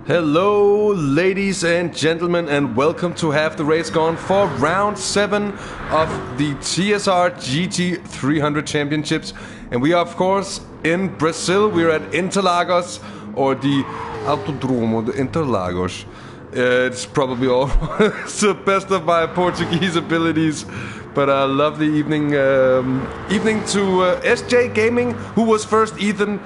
Hello, ladies and gentlemen, and welcome to Have the Race Gone for round 7 of the TSR GT300 Championships. And we are, of course, in Brazil. We're at Interlagos, or the Autodromo de Interlagos. It's probably all it's the best of my Portuguese abilities, but a lovely evening to SJ Gaming, who was first, Ethan.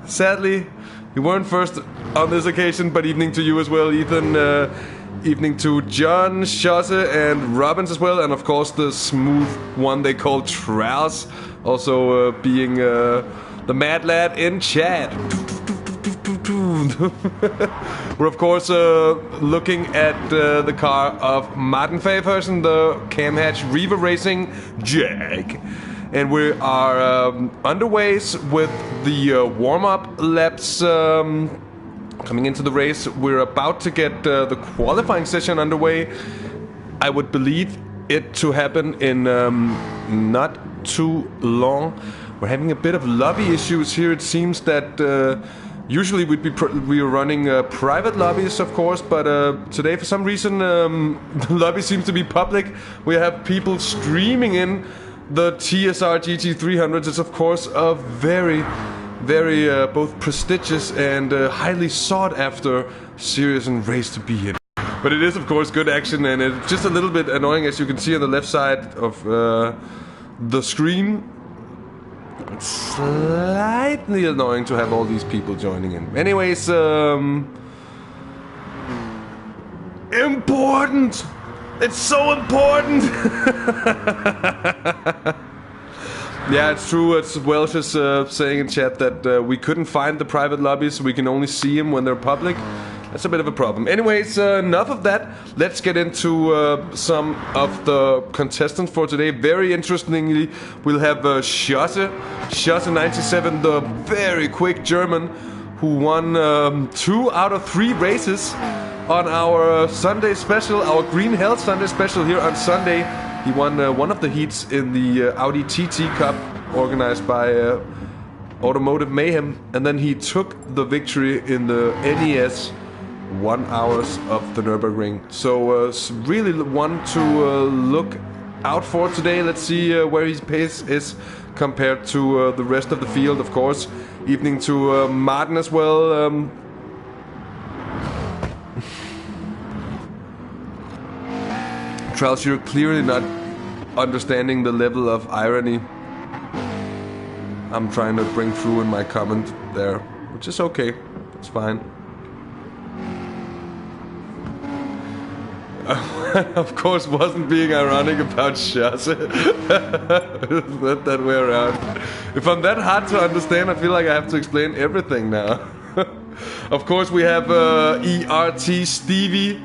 Sadly, you weren't first on this occasion, but evening to you as well, Ethan. Evening to John, Schosse, and Robbins as well, and of course the smooth one they call Trals, also being the mad lad in chat. We're of course looking at the car of Martin Faversen, the Cam Hatch Riva Racing Jag. And we are underways with the warm-up laps coming into the race. We're about to get the qualifying session underway. I would believe it to happen in not too long. We're having a bit of lobby issues here. It seems that usually we are running private lobbies, of course, but today for some reason the lobby seems to be public. We have people streaming in the TSR GT300s. It's of course a very both prestigious and highly sought after series and race to be in. But it is of course good action, and it's just a little bit annoying, as you can see on the left side of the screen. It's slightly annoying to have all these people joining in. Anyways, important! It's so important! Yeah, it's true. It's Welsh is saying in chat that we couldn't find the private lobbies. We can only see them when they're public. That's a bit of a problem. Anyways, enough of that. Let's get into some of the contestants for today. Very interestingly, we'll have Schosse 97, the very quick German who won 2 out of 3 races on our Sunday special, our Green Hell Sunday special here on Sunday. He won one of the heats in the Audi TT Cup organized by Automotive Mayhem, and then he took the victory in the NES 1 hours of the Nürburgring. So really one to look out for today. Let's see where his pace is compared to the rest of the field, of course. Evening to Martin as well. Trials, you're clearly not understanding the level of irony I'm trying to bring through in my comment there, which is okay. It's fine. Of course, wasn't being ironic about Schosse. It's not that way around. If I'm that hard to understand, I feel like I have to explain everything now. Of course, we have ERT Stevie,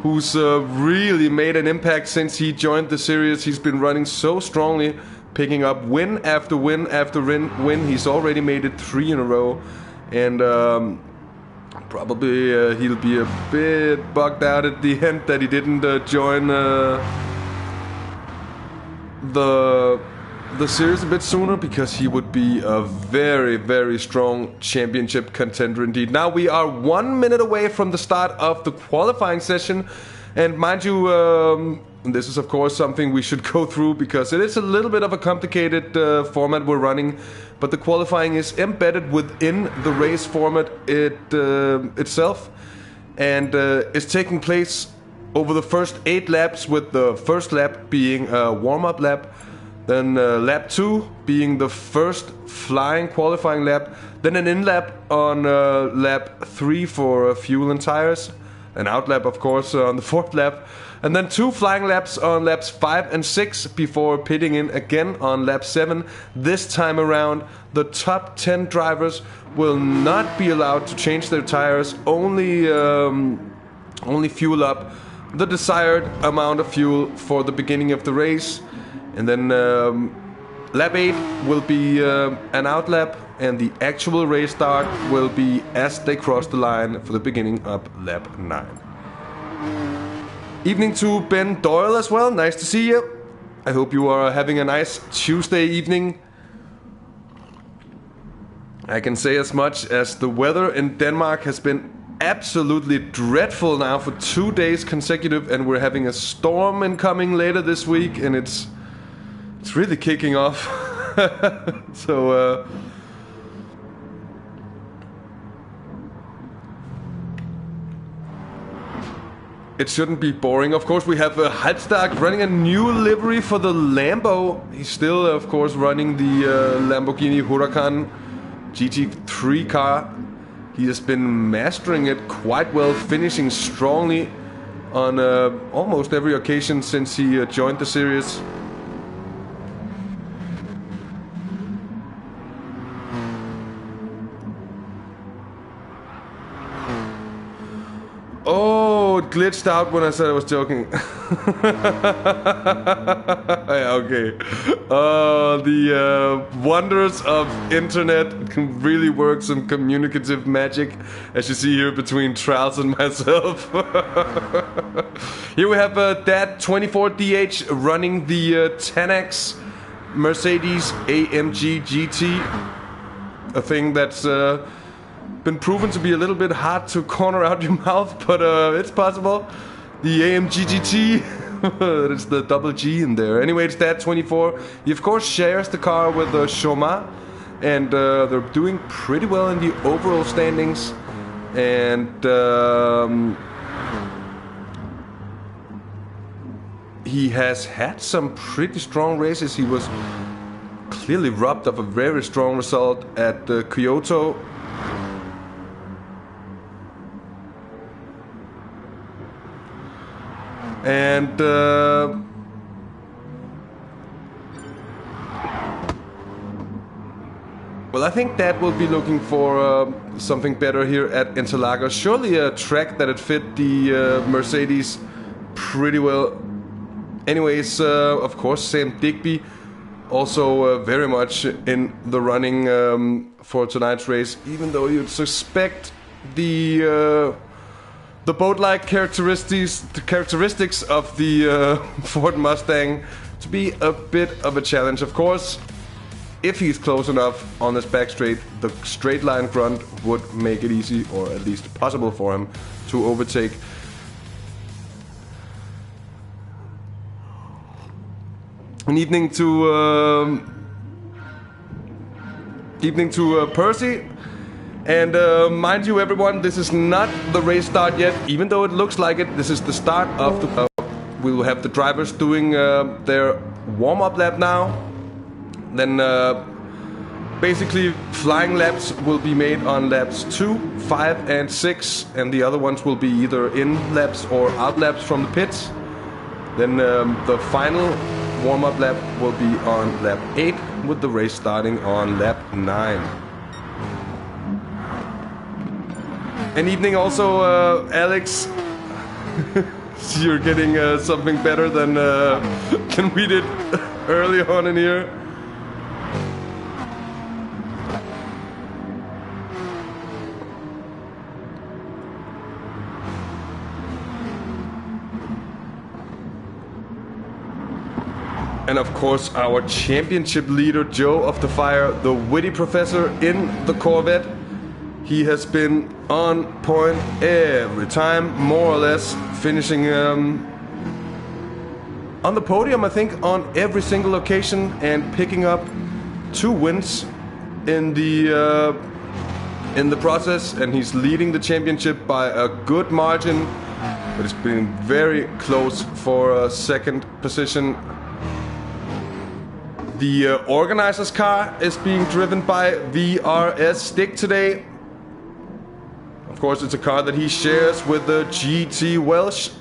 who's really made an impact since he joined the series. He's been running so strongly, picking up win after win after win. He's already made it 3 in a row, and probably he'll be a bit bugged out at the end that he didn't join the series a bit sooner, because he would be a very strong championship contender indeed. Now we are 1 minute away from the start of the qualifying session, and mind you, this is of course something we should go through because it is a little bit of a complicated format we're running, but the qualifying is embedded within the race format itself, and is taking place over the first 8 laps, with the first lap being a warm-up lap. Then lap 2 being the first flying qualifying lap. Then an in-lap on lap 3 for fuel and tires. An out-lap, of course, on the 4th lap. And then 2 flying laps on laps 5 and 6 before pitting in again on lap 7. This time around, the top 10 drivers will not be allowed to change their tires. Only fuel up the desired amount of fuel for the beginning of the race. And then lap 8 will be an out lap, and the actual race start will be as they cross the line for the beginning of lap 9. Evening to Ben Doyle as well, nice to see you. I hope you are having a nice Tuesday evening. I can say as much as the weather in Denmark has been absolutely dreadful now for 2 days consecutive, and we're having a storm incoming later this week, and it's really kicking off. So it shouldn't be boring. Of course, we have Halbstark running a new livery for the Lambo. He's still, of course, running the Lamborghini Huracan GT3 car. He has been mastering it quite well, finishing strongly on almost every occasion since he joined the series. Oh, it glitched out when I said I was joking. Yeah, okay. The wonders of internet can really work some communicative magic, as you see here between Trials and myself. Here we have DirtenDK running the 10X Mercedes AMG GT, a thing that's been proven to be a little bit hard to corner out your mouth, but it's possible. The AMG GT, it's the double G in there. Anyway, it's DirtenDK. He of course shares the car with Choma, and they're doing pretty well in the overall standings. And he has had some pretty strong races. He was clearly robbed of a very strong result at Kyoto. And well, I think that will be looking for something better here at Interlagos. Surely a track that it fit the Mercedes pretty well. Anyways, of course, Sam Digby also very much in the running for tonight's race, even though you'd suspect the boat-like characteristics of the Ford Mustang to be a bit of a challenge. Of course, if he's close enough on this back straight, the straight line front would make it easy, or at least possible for him to overtake. An evening to Percy. And mind you, everyone, this is not the race start yet, even though it looks like it. This is the start of the... we will have the drivers doing their warm-up lap now. Then basically flying laps will be made on laps 2, 5 and 6. And the other ones will be either in laps or out laps from the pits. Then the final warm-up lap will be on lap 8, with the race starting on lap 9. An evening also, Alex. You're getting something better than we did early on in here. And of course, our championship leader, Joe of the Fire, the witty professor in the Corvette. He has been on point every time, more or less, finishing on the podium, I think, on every single occasion, and picking up 2 wins in the process. And he's leading the championship by a good margin, but it's been very close for a second position. The organizer's car is being driven by VRS Stick today. Of course, it's a car that he shares with the GT Welsh.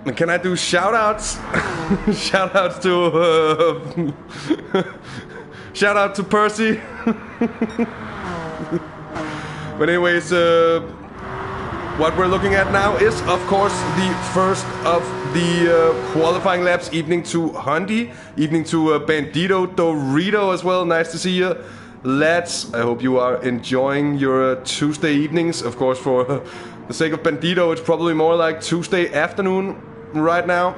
And can I do shout-outs? Shout-outs to... shout-out to Percy. But anyways, what we're looking at now is, of course, the first of the qualifying laps. Evening to Hundy, evening to Bandito Dorito as well. Nice to see you, lads. I hope you are enjoying your Tuesday evenings. Of course, for the sake of Bandito, it's probably more like Tuesday afternoon right now.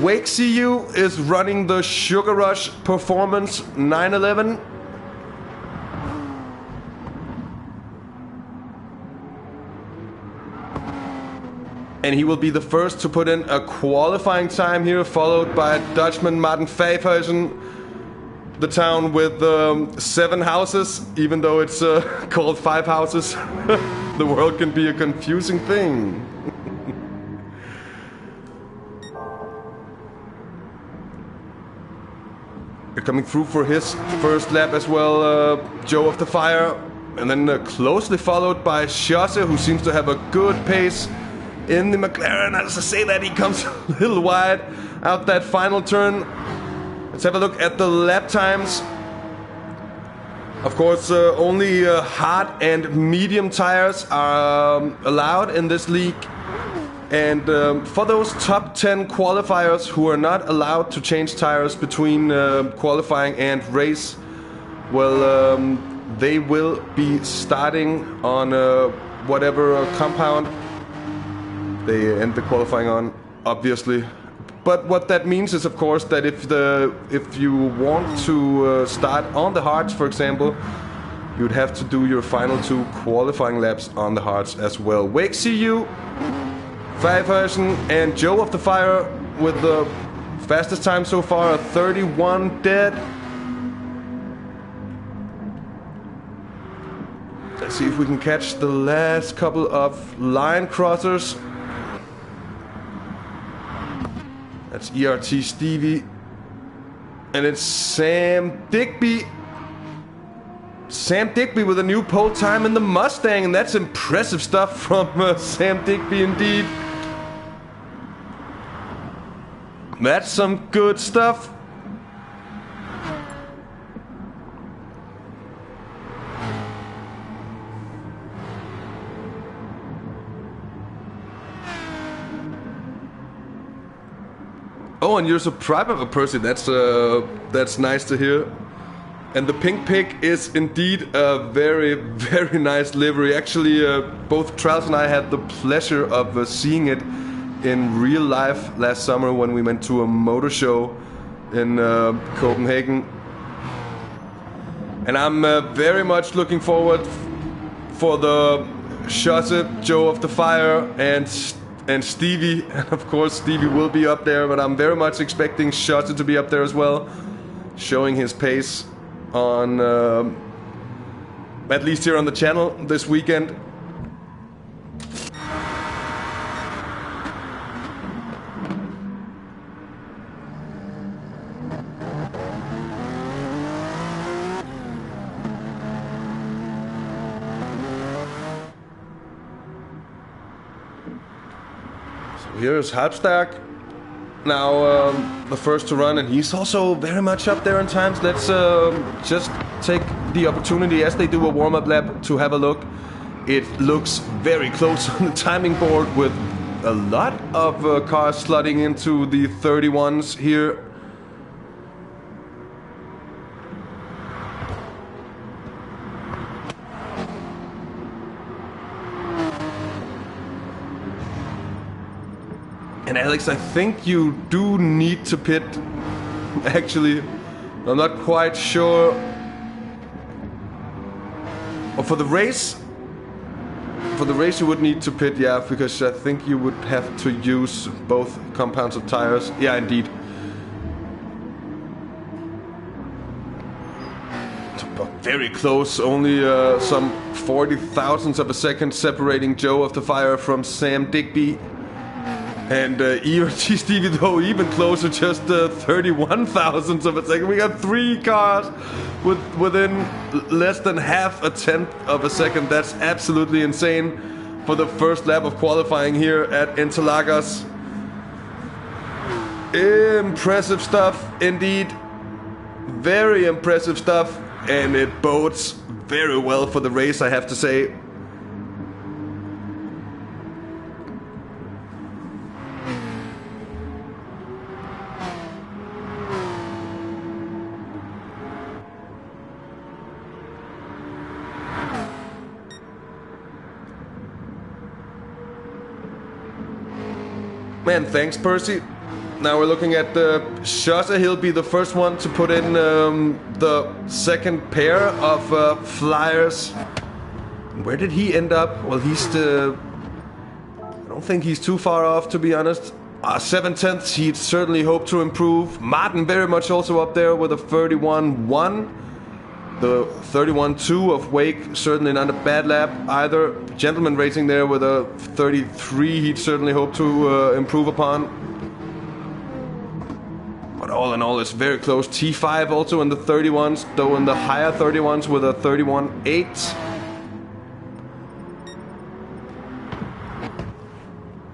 Wake CU is running the Sugar Rush Performance 911. And he will be the first to put in a qualifying time here, followed by Dutchman Martin Vijfhuizen, the town with 7 houses, even though it's called 5 houses. The world can be a confusing thing. coming through for his first lap as well, Joe of the Fire. And then closely followed by Schosse, who seems to have a good pace in the McLaren. As I say that, he comes a little wide out that final turn. Let's have a look at the lap times. Of course, only hard and medium tires are allowed in this league. And for those top 10 qualifiers who are not allowed to change tires between qualifying and race, well, they will be starting on whatever compound they end the qualifying on, obviously. But what that means is, of course, that if you want to start on the hards, for example, you'd have to do your final 2 qualifying laps on the hards as well. Wake CU, Fireperson, and Joe of the Fire with the fastest time so far, 31 dead. Let's see if we can catch the last couple of line crossers. That's ERT Stevie. And it's Sam Digby. Sam Digby with a new pole time in the Mustang. And that's impressive stuff from Sam Digby indeed. That's some good stuff. Oh, and you're so proud of a person. That's nice to hear. And the pink pig is indeed a very, very nice livery. Actually, both Travis and I had the pleasure of seeing it in real life last summer when we went to a motor show in Copenhagen. And I'm very much looking forward for the Schosse, Joe of the Fire, and Stevie. And of course Stevie will be up there, but I'm very much expecting Schosse to be up there as well, showing his pace on at least here on the channel this weekend. Here's Halbstark, now the first to run, and he's also very much up there in times. Let's just take the opportunity as they do a warm-up lap to have a look. It looks very close on the timing board with a lot of cars slotting into the 31s here. And Alex, I think you do need to pit. Actually, I'm not quite sure. Oh, for the race you would need to pit, yeah, because I think you would have to use both compounds of tires. Yeah, indeed. But very close, only some 40 thousandths of a second separating Joe of the Fire from Sam Digby. And ERT Stevie, though, even closer, just 31 thousandths of a second. We got 3 cars within less than half a tenth of a second. That's absolutely insane for the first lap of qualifying here at Interlagos. Impressive stuff, indeed. Very impressive stuff. And it bodes very well for the race, I have to say. Man, thanks, Percy. Now we're looking at Schosse. He'll be the first one to put in the second pair of flyers. Where did he end up? Well, he's I don't think he's too far off, to be honest. 7 tenths, he'd certainly hope to improve. Martin very much also up there with a 31.1. The 31.2 of Wake, certainly not a bad lap either. Gentleman Racing there with a 33, he'd certainly hope to improve upon. But all in all, it's very close. T5 also in the 31s, though in the higher 31s with a 31.8.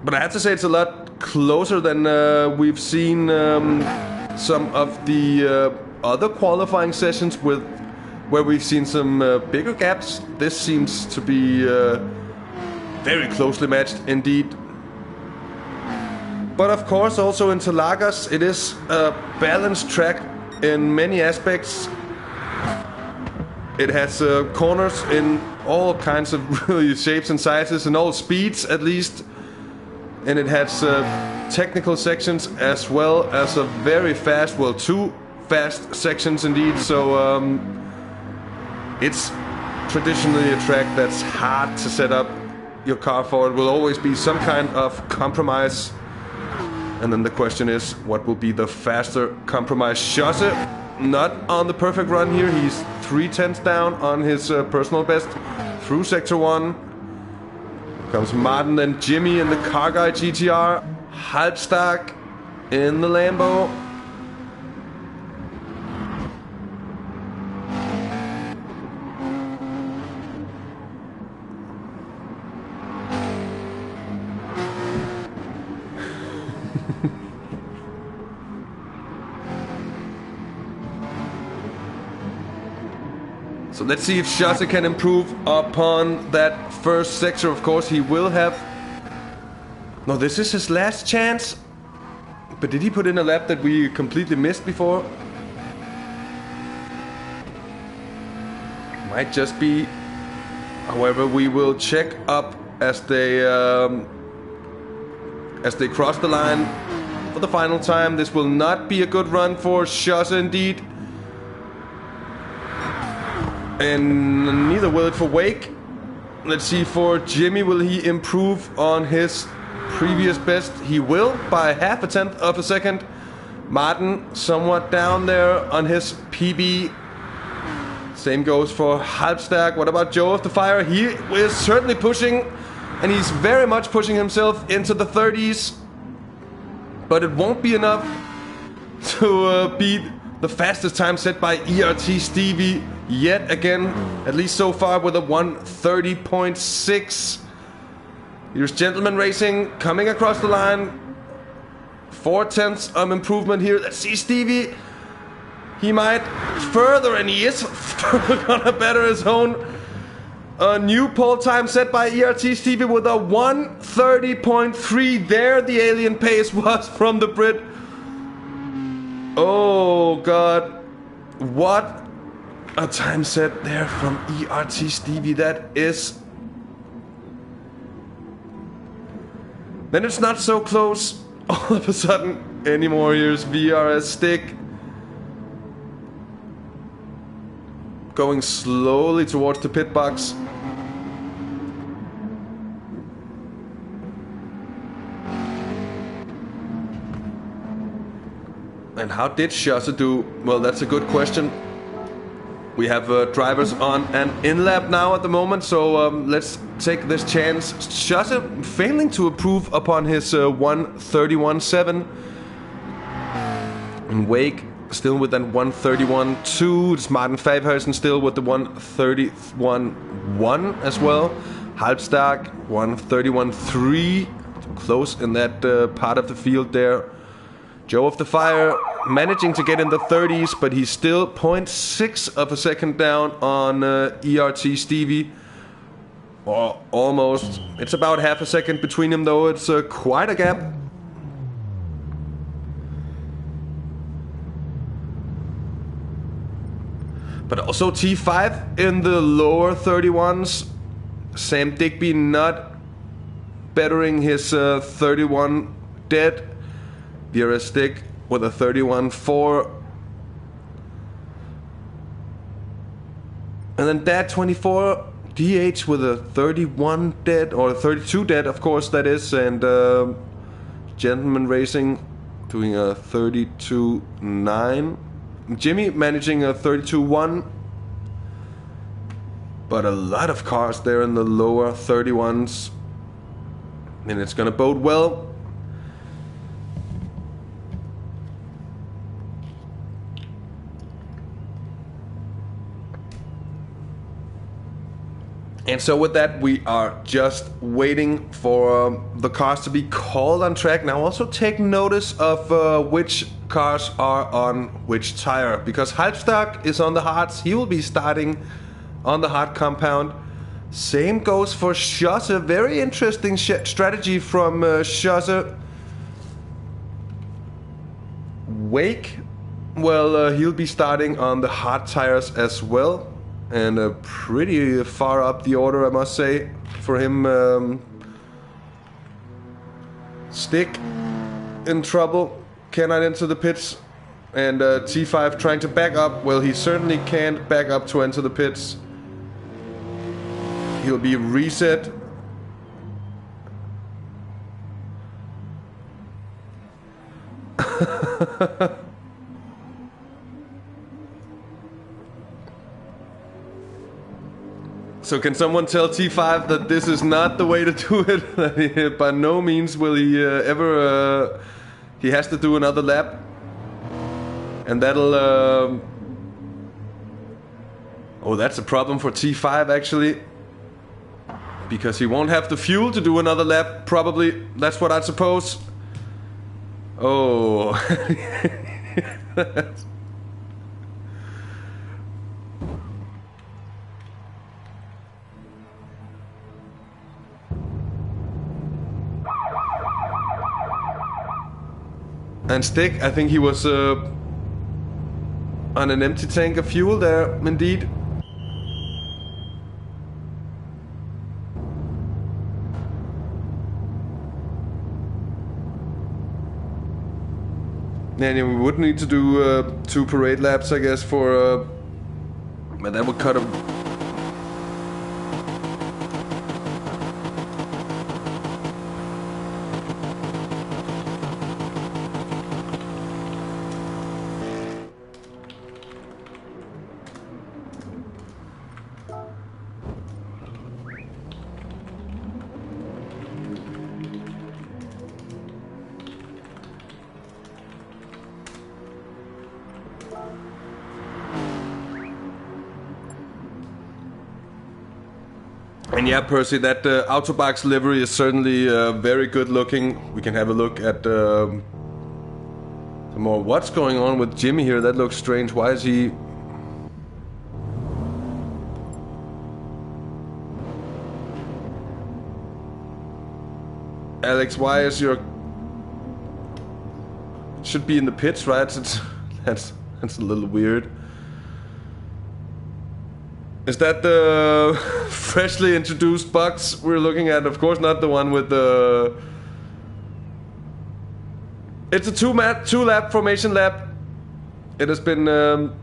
But I have to say it's a lot closer than we've seen some of the other qualifying sessions where we've seen some bigger gaps. This seems to be very closely matched indeed. But of course also in Interlagos it is a balanced track in many aspects. It has corners in all kinds of really shapes and sizes and all speeds at least. And it has technical sections as well as a very fast, well, two fast sections indeed. So it's traditionally a track that's hard to set up your car for. It will always be some kind of compromise. And then the question is, what will be the faster compromise? Schosse, not on the perfect run here. He's 3/10 down on his personal best through Sector 1. Comes Martin and Jimmy in the Car Guy GTR. Halbstark in the Lambo. So let's see if Schosse can improve upon that first sector. Of course, he will have... No, this is his last chance. But did he put in a lap that we completely missed before? Might just be. However, we will check up as they cross the line for the final time. This will not be a good run for Schosse indeed. And neither will it for Wake. Let's see for Jimmy, will he improve on his previous best? He will by 0.5 of a second. Martin somewhat down there on his PB. Same goes for Halbstark. What about Joe of the Fire? He is certainly pushing, and he's very much pushing himself into the 30s. But it won't be enough to beat the fastest time set by ERT Stevie yet again, at least so far, with a 1:30.6. Here's Gentleman Racing coming across the line. 0.4 of improvement here. Let's see Stevie. He might further, and he is gonna better his own. A new pole time set by ERT Stevie with a 1:30.3. There the alien pace was from the Brit. Oh God, what a time set there from ERT Stevie. That is... Then it's not so close all of a sudden anymore. Here's VRS Stick going slowly towards the pit box. And how did Schosse do? Well, that's a good question. We have drivers on an in-lap now at the moment, so let's take this chance. Schosse failing to improve upon his 1:31.7. And Wake still with that 1:31.2. It's Martin Favhuisen still with the 1:31.1 as well. Halbstark 1:31.3. Close in that part of the field there. Joe of the Fire managing to get in the 30s, but he's still 0.6 of a second down on ERT Stevie. Or almost. It's about 0.5 second between them though. It's quite a gap. But also T5 in the lower 31s. Sam Digby not bettering his 31 dead. VRS Stick with a 31.4. And then Dad 24, DH with a 31 dead, or 32 dead, of course that is. And Gentleman Racing doing a 32.9. Jimmy managing a 32.1. But a lot of cars there in the lower 31s. And it's gonna bode well. And so with that, we are just waiting for the cars to be called on track. Now also take notice of which cars are on which tire, because Halbstag is on the hards. He will be starting on the hard compound. Same goes for Schosse. Very interesting strategy from Schosse. Wake, well, he'll be starting on the hard tires as well. And pretty far up the order, I must say, for him. Stick in trouble, cannot enter the pits. And T5 trying to back up. Well, he certainly can't back up to enter the pits. He'll be reset. So can someone tell T5 that this is not the way to do it? By no means will he ever... he has to do another lap. And that'll... Oh, that's a problem for T5 actually. Because he won't have the fuel to do another lap, probably. That's what I'd suppose. Oh... And Stick, I think he was on an empty tank of fuel there, indeed. And we would need to do 2 parade laps, I guess, for... but that would cut him... And yeah, Percy, that Autobox livery is certainly very good looking. We can have a look at some more. What's going on with Jimmy here? That looks strange. Why is he... Alex, why is your... Should be in the pits, right? That's a little weird. Is that the freshly introduced box we're looking at? Of course not the one with the... It's a two-lap formation lap. It has been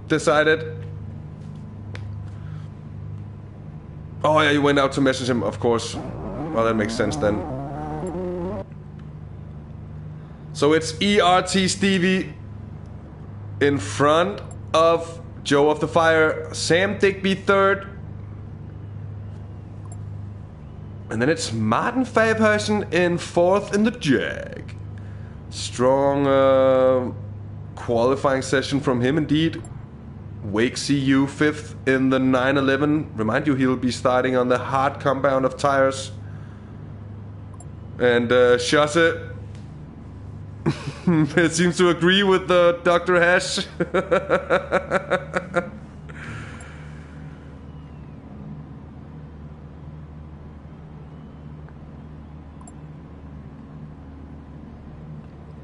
decided. Oh yeah, you went out to message him, of course. Well, that makes sense then. So it's ERT Stevie in front of Joe of the Fire, Sam Digby third. And then it's Martin Fabersen in fourth in the Jag. Strong qualifying session from him indeed. Wake CU fifth in the 911. Remind you, he'll be starting on the hard compound of tires. And Schosse it seems to agree with Dr. Hash.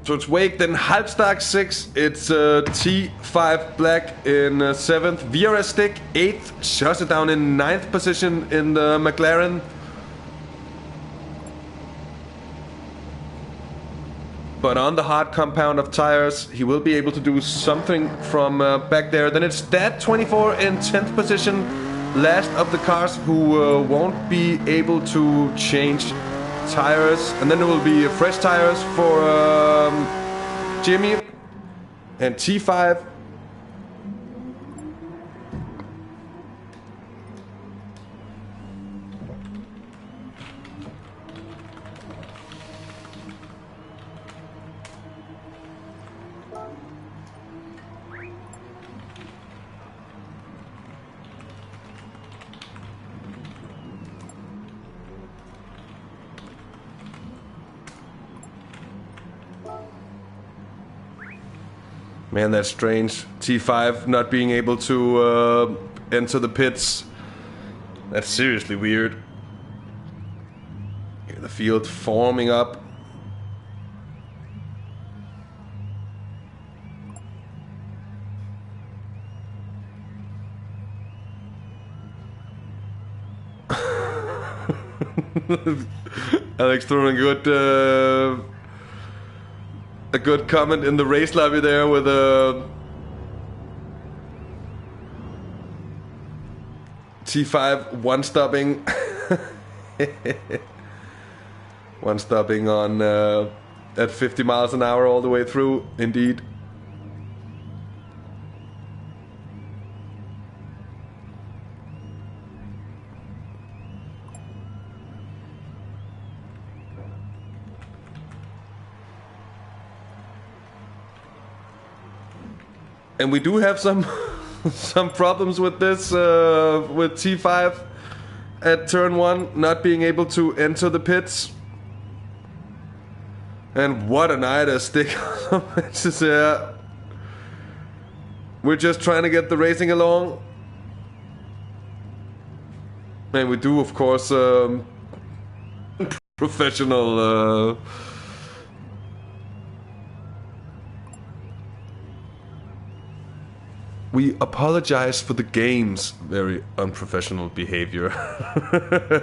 So it's Wake, then Halbstag 6, it's T5 Black in 7th, VRS Stick 8th, Schosse down in 9th position in the McLaren. But on the hard compound of tires, he will be able to do something from back there. Then it's Dad 24 in 10th position, last of the cars who won't be able to change tires. And then there will be fresh tires for Jimmy and T5. Man, that's strange. T5 not being able to enter the pits. That's seriously weird. Here, the field forming up. Alex throwing a good comment in the race lobby there with a T5 one-stopping one-stopping on at 50 miles an hour all the way through, indeed. And we do have some some problems with this, with T5 at turn 1 not being able to enter the pits. And what a night to stick on. We're just trying to get the racing along. And we do, of course, professional... We apologize for the game's very unprofessional behavior.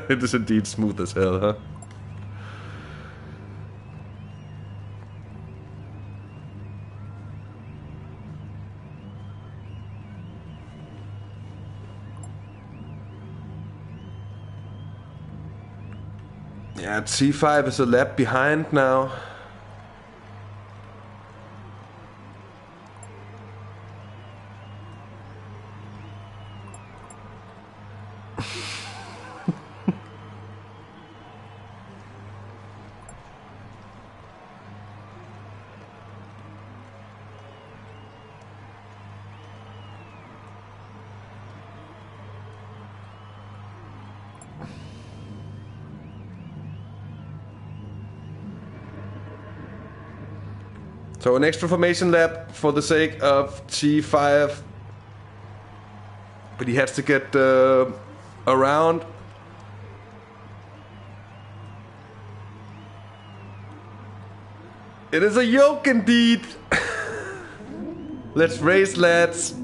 It is indeed smooth as hell, huh? Yeah, T5 is a lap behind now. So an extra formation lap for the sake of T5. But he has to get around. It is a yoke indeed. Let's race, lads.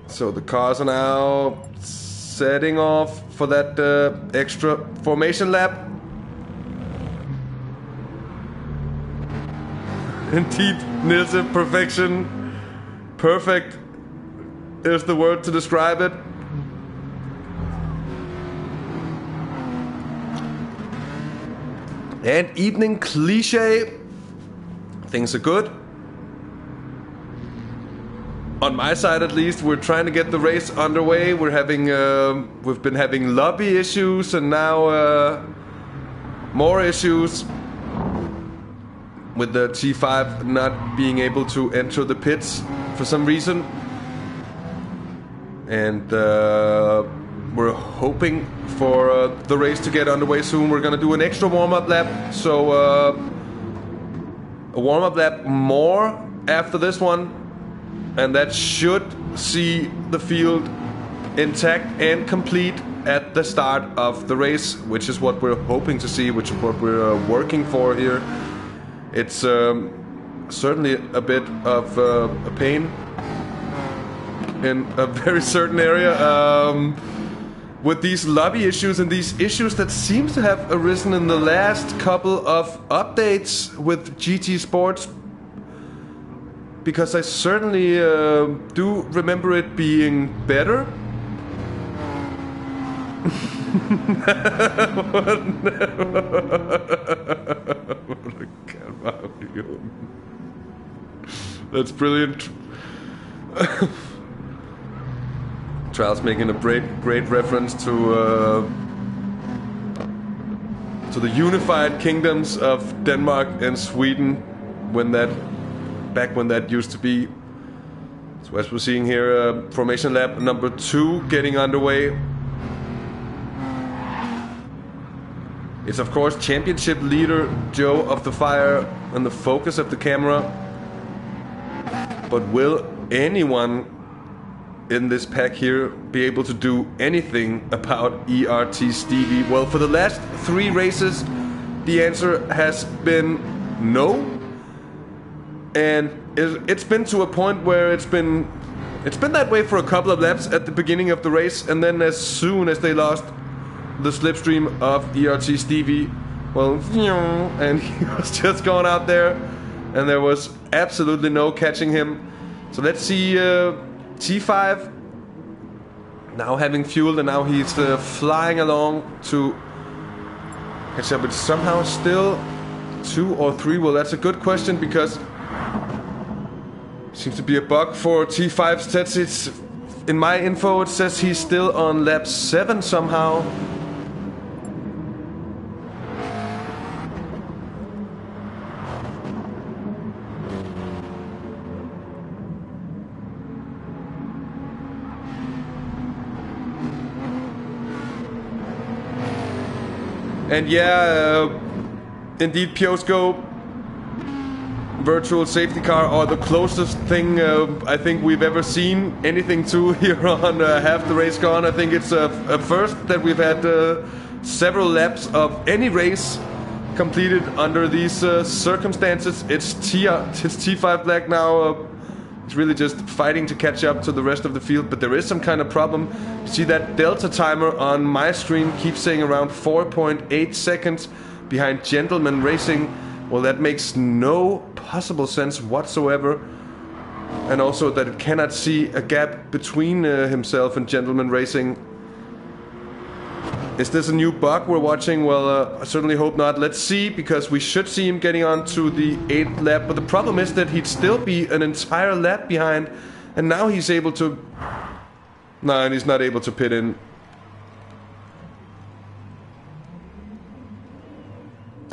So the cars are now setting off for that extra formation lap. Indeed, Nielsen, perfection. Perfect is the word to describe it. And evening cliche. Things are good. On my side, at least, we're trying to get the race underway. We're having, we've been having lobby issues, and now more issues with the T5 not being able to enter the pits for some reason. And we're hoping for the race to get underway soon. We're gonna do an extra warm-up lap, so a warm-up lap more after this one. And that should see the field intact and complete at the start of the race, which is what we're hoping to see, which is what we're working for here. It's certainly a bit of a pain in a very certain area with these lobby issues and these issues that seems to have arisen in the last couple of updates with GT Sports. Because I certainly do remember it being better. That's brilliant. Trials making a great reference to the unified kingdoms of Denmark and Sweden back when that used to be. So as we're seeing here, formation lap number 2 getting underway. It's of course championship leader Joe of the Fire and the focus of the camera. But will anyone in this pack here be able to do anything about ERT Stevie? Well, for the last 3 races, the answer has been no. And it's been to a point where it's been that way for a couple of laps at the beginning of the race, and then as soon as they lost the slipstream of ERT Stevie, well, and he was just going out there, and there was absolutely no catching him. So let's see T5 now having fueled, and now he's flying along to catch up. It's somehow still 2 or 3. Well, that's a good question, because seems to be a bug for T5's stats. It's, in my info, it says he's still on lap 7 somehow. And yeah, indeed, Piosko virtual safety car are the closest thing I think we've ever seen anything to here on Half the Race Gone. I think it's a first that we've had several laps of any race completed under these circumstances. It's T5 Black now. It's really just fighting to catch up to the rest of the field, but there is some kind of problem. You see that delta timer on my screen keeps saying around 4.8 seconds behind Gentleman Racing. Well, that makes no possible sense whatsoever. And also that it cannot see a gap between himself and Gentleman Racing. Is this a new bug we're watching? Well, I certainly hope not. Let's see, because we should see him getting on to the 8th lap. But the problem is that he'd still be an entire lap behind. And now he's able to... No, and he's not able to pit in.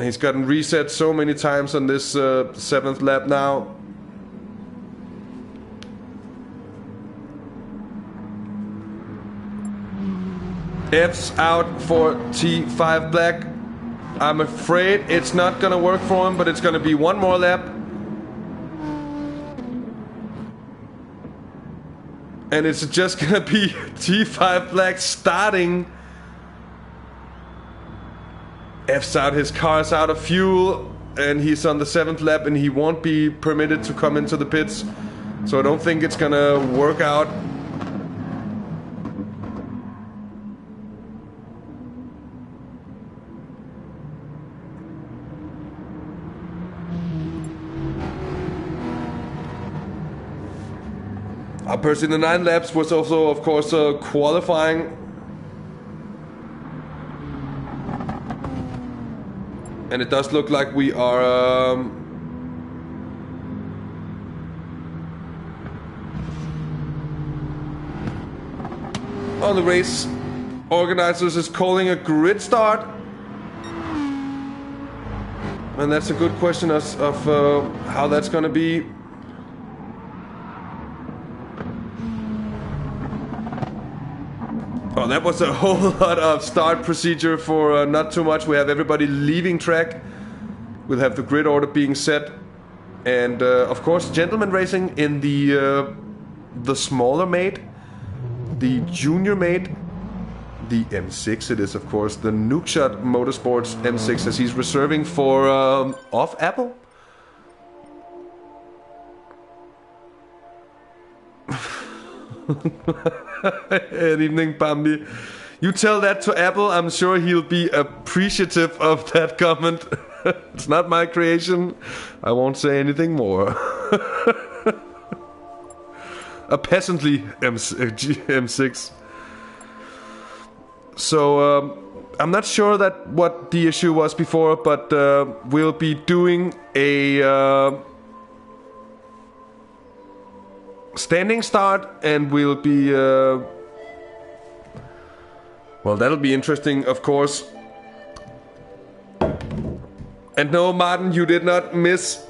He's gotten reset so many times on this 7th lap now. F's out for T5 Black. I'm afraid it's not gonna work for him, but it's gonna be one more lap. And it's just gonna be T5 Black starting. F's out, his car's out of fuel, and he's on the 7th lap, and he won't be permitted to come into the pits. So I don't think it's gonna work out. Our person in the 9 laps was also, of course, qualifying. And it does look like we are the race organizers is calling a grid start. And that's a good question of how that's going to be. Oh, that was a whole lot of start procedure for not too much. We have everybody leaving track. We'll have the grid order being set. And of course, Gentleman Racing in the smaller mate, the junior mate, the M6 it is, of course, the Nukeshot Motorsports M6, as he's reserving for off Apple. Good evening, Bambi. You tell that to Apple, I'm sure he'll be appreciative of that comment. It's not my creation. I won't say anything more. A peasantly M6. So I'm not sure that what the issue was before, but we'll be doing a standing start, and we'll be well, that'll be interesting, of course. And no, Martin, you did not miss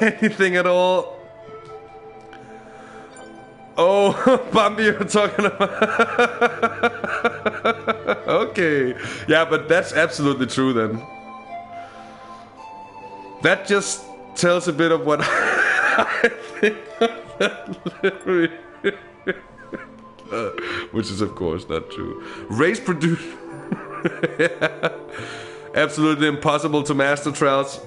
anything at all. Oh, Bambi, you're talking about... Okay. Yeah, but that's absolutely true then. That just tells a bit of what I think of that livery. Which is of course not true. Race produce. Yeah. Absolutely impossible to master trails.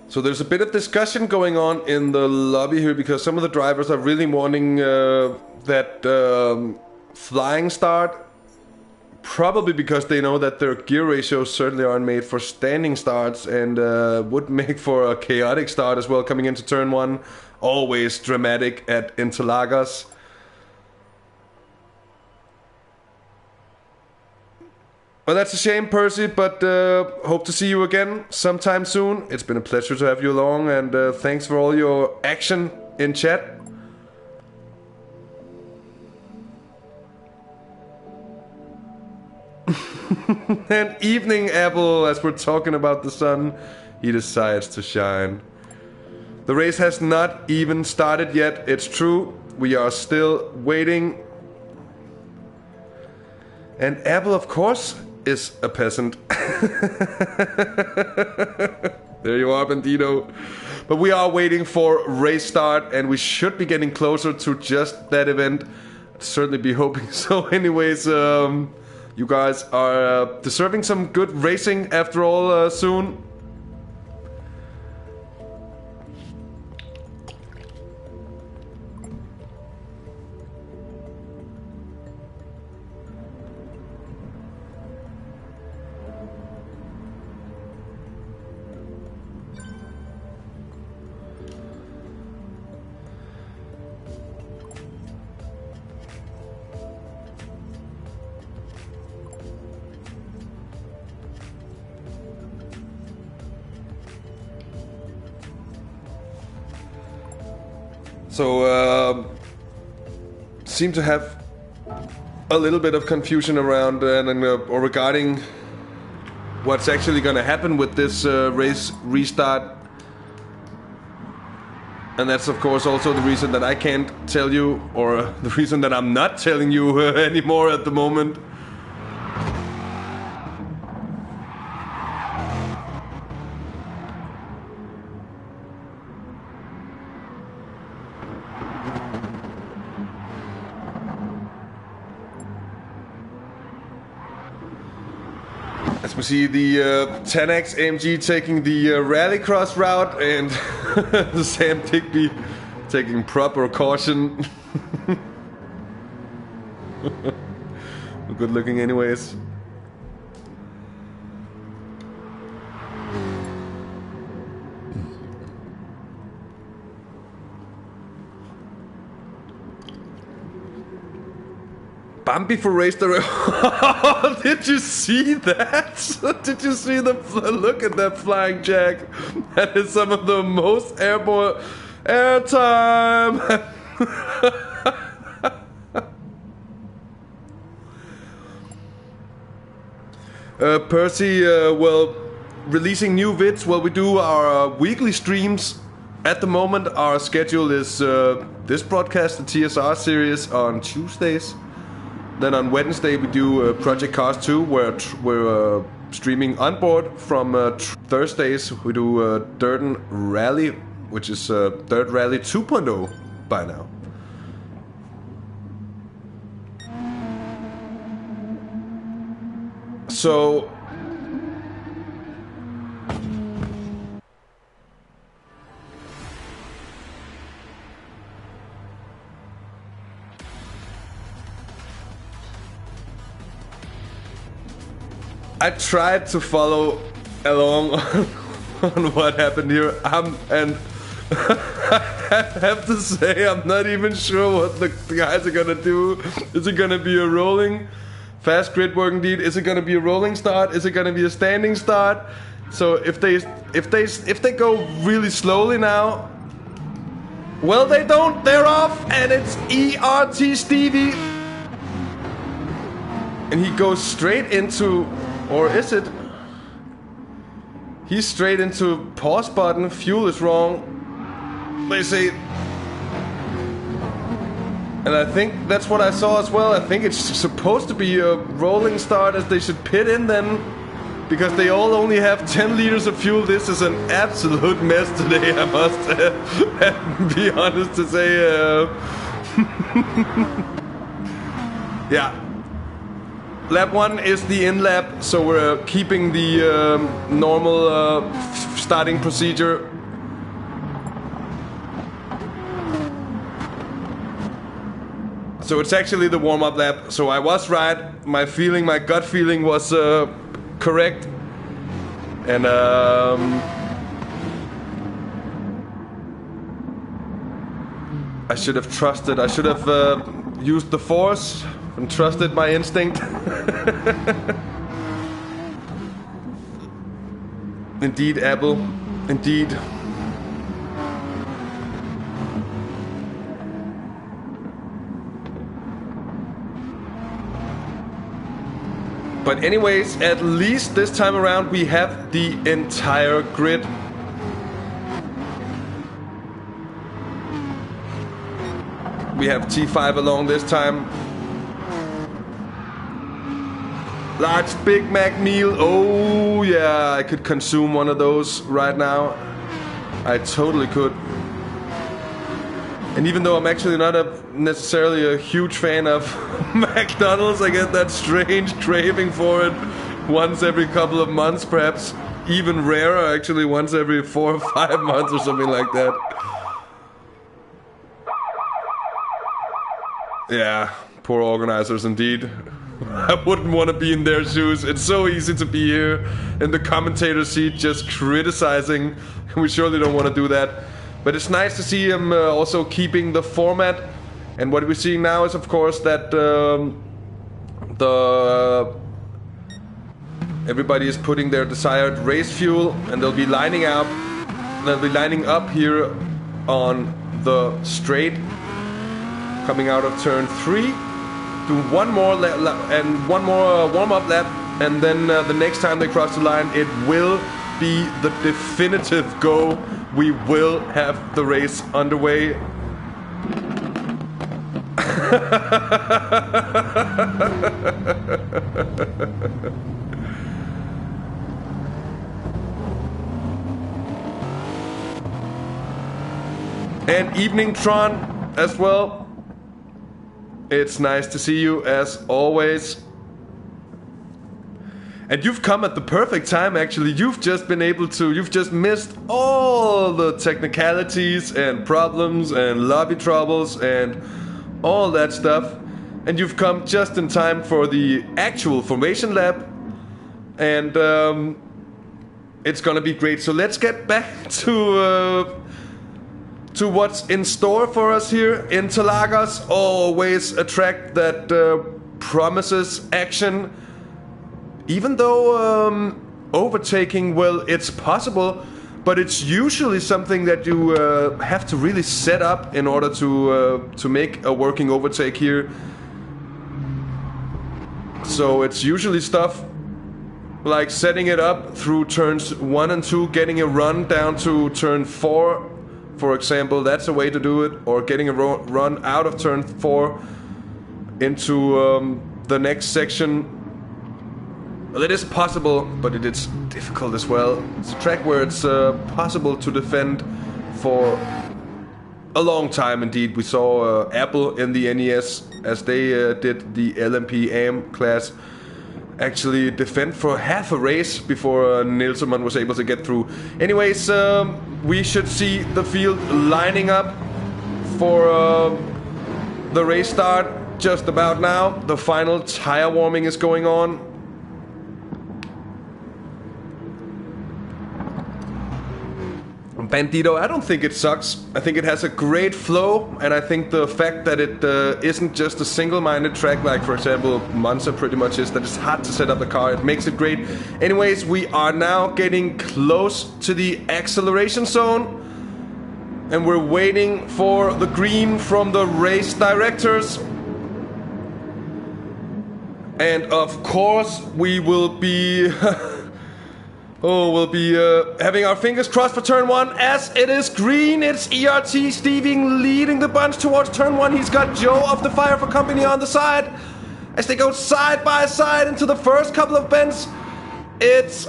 So there's a bit of discussion going on in the lobby here because some of the drivers are really wanting that flying start. Probably because they know that their gear ratios certainly aren't made for standing starts and would make for a chaotic start as well coming into turn 1. Always dramatic at Interlagos. Well, that's a shame, Percy, but hope to see you again sometime soon. It's been a pleasure to have you along, and thanks for all your action in chat. And evening, Apple, as we're talking about the sun, he decides to shine. The race has not even started yet, it's true. We are still waiting. And Apple, of course, is a peasant. There you are, Bandito. But we are waiting for race start, and we should be getting closer to just that event. I'd certainly be hoping so. Anyways, you guys are deserving some good racing after all soon. So, seem to have a little bit of confusion around or regarding what's actually going to happen with this race restart. And that's of course also the reason that I can't tell you, or the reason that I'm not telling you anymore at the moment. As we see the 10X AMG taking the rallycross route, and the Sam Digby taking proper caution. Good looking anyways. Bambi for race director. Did you see that? Did you see the look at that flying jack? That is some of the most airborne airtime. Percy, well, releasing new vids. Well, we do our weekly streams. At the moment, our schedule is this broadcast, the TSR series, on Tuesdays. Then on Wednesday we do Project Cars 2, where we're streaming on board. From Thursdays we do Dirten Rally, which is Dirt Rally 2.0 by now. So I tried to follow along on what happened here, and I have to say, I'm not even sure what the guys are gonna do. Is it gonna be a rolling fast grid work indeed? Is it gonna be a rolling start? Is it gonna be a standing start? So if they go really slowly now, well, they don't. They're off, and it's ERT Stevie, and he goes straight into, or is it? He's straight into pause button. Fuel is wrong. They say, and I think that's what I saw as well. I think it's supposed to be a rolling start, as they should pit in then, because they all only have 10 liters of fuel. This is an absolute mess today, I must be honest to say. Yeah. Lap 1 is the in lap, so we're keeping the normal starting procedure. So it's actually the warm-up lap. So I was right. My gut feeling was correct. And I should have trusted. I should have used the force and trusted my instinct. Indeed, Apple. Indeed. But anyways, at least this time around we have the entire grid. We have T5 along this time. Large Big Mac meal. Oh yeah, I could consume one of those right now. I totally could. And even though I'm actually not necessarily a huge fan of McDonald's, I get that strange craving for it once every couple of months, perhaps even rarer, actually once every 4 or 5 months or something like that. Yeah, poor organizers indeed. I wouldn't want to be in their shoes. It's so easy to be here in the commentator seat just criticizing. We surely don't want to do that. But it's nice to see him also keeping the format. And what we're seeing now is, of course, that everybody is putting their desired race fuel, and they'll be lining up. They'll be lining up here on the straight, coming out of turn 3. Do one more and one more warm-up lap, and then the next time they cross the line, it will be the definitive go. We will have the race underway. And evening Tron as well. It's nice to see you as always. And you've come at the perfect time, actually. You've just missed all the technicalities and problems and lobby troubles and all that stuff. And you've come just in time for the actual formation lap. And it's gonna be great. So let's get back to what's in store for us here. Interlagos, always a track that promises action. Even though overtaking, well, it's possible, but it's usually something that you have to really set up in order to make a working overtake here. So it's usually stuff like setting it up through turns 1 and 2, getting a run down to turn 4, for example. That's a way to do it. Or getting a run out of turn 4 into the next section. Well, it is possible, but it is difficult as well. It's a track where it's possible to defend for a long time indeed. We saw Apple in the NES, as they did the LMP AM class, actually defend for half a race before Nilsson was able to get through. Anyways, we should see the field lining up for the race start just about now. The final tire warming is going on. Bandito, I don't think it sucks. I think it has a great flow, and I think the fact that it isn't just a single-minded track like, for example, Monza pretty much is, that it's hard to set up the car, it makes it great. Anyways, we are now getting close to the acceleration zone, and we're waiting for the green from the race directors. And of course, we will be... we'll be having our fingers crossed for turn 1 as it is green. It's ERT Stevie leading the bunch towards turn 1. He's got Joe of the Fire for company on the side as they go side by side into the first couple of bends. It's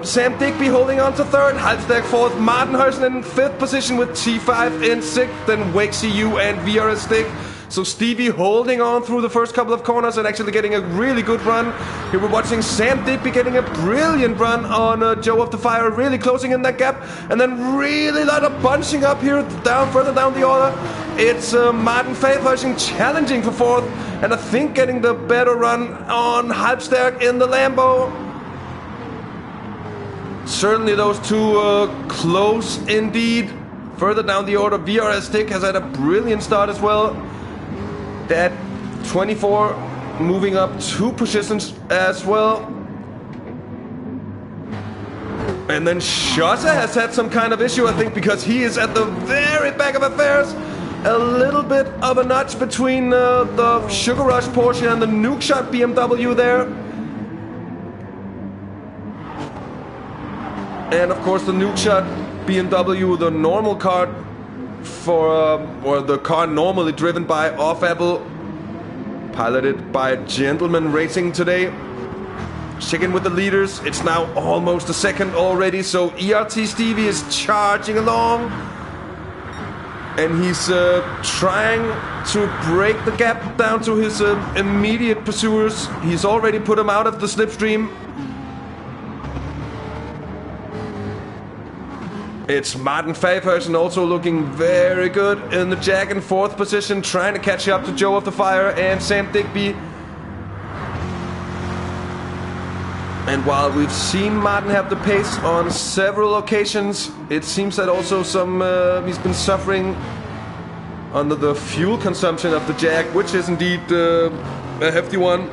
Sam Digby holding on to third, Halsdag fourth, Martin Hurson in fifth position with T5 in sixth, then Wake CU and VRS Stick. So Stevie holding on through the first couple of corners and actually getting a really good run. Here we're watching Sam Digby getting a brilliant run on Joe of the Fire, really closing in that gap. And then really a lot of bunching up here, further down the order. It's Martin Favhøjing challenging for fourth. And I think getting the better run on Halbstærk in the Lambo. Certainly those two close indeed. Further down the order, VRS Stick has had a brilliant start as well. That 24 moving up 2 positions as well. And then Schosse has had some kind of issue, I think, because he is at the very back of affairs. A little bit of a notch between the Sugar Rush Porsche and the Nuke Shot BMW there. And of course the Nuke Shot BMW, the normal car or the car normally driven by Off Apple, piloted by Gentleman Racing today. Checking with the leaders, it's now almost a second already, so ERT Stevie is charging along. And he's trying to break the gap down to his immediate pursuers. He's already put him out of the slipstream. It's Martin Favhøjing also looking very good in the Jag in fourth position, trying to catch up to Joe of the Fire and Sam Digby. And while we've seen Martin have the pace on several occasions, it seems that also he's been suffering under the fuel consumption of the Jag, which is indeed a hefty one.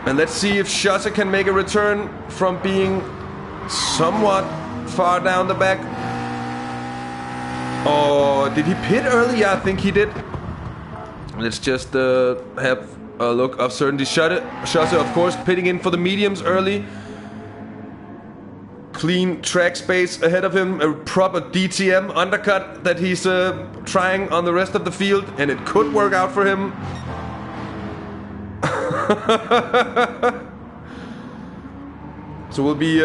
And let's see if Schosse can make a return from being somewhat far down the back. Oh, did he pit early? Yeah, I think he did. Let's just have a look of certainty. Schosse, of course, pitting in for the mediums early. Clean track space ahead of him. A proper DTM undercut that he's trying on the rest of the field. And it could work out for him. So we'll be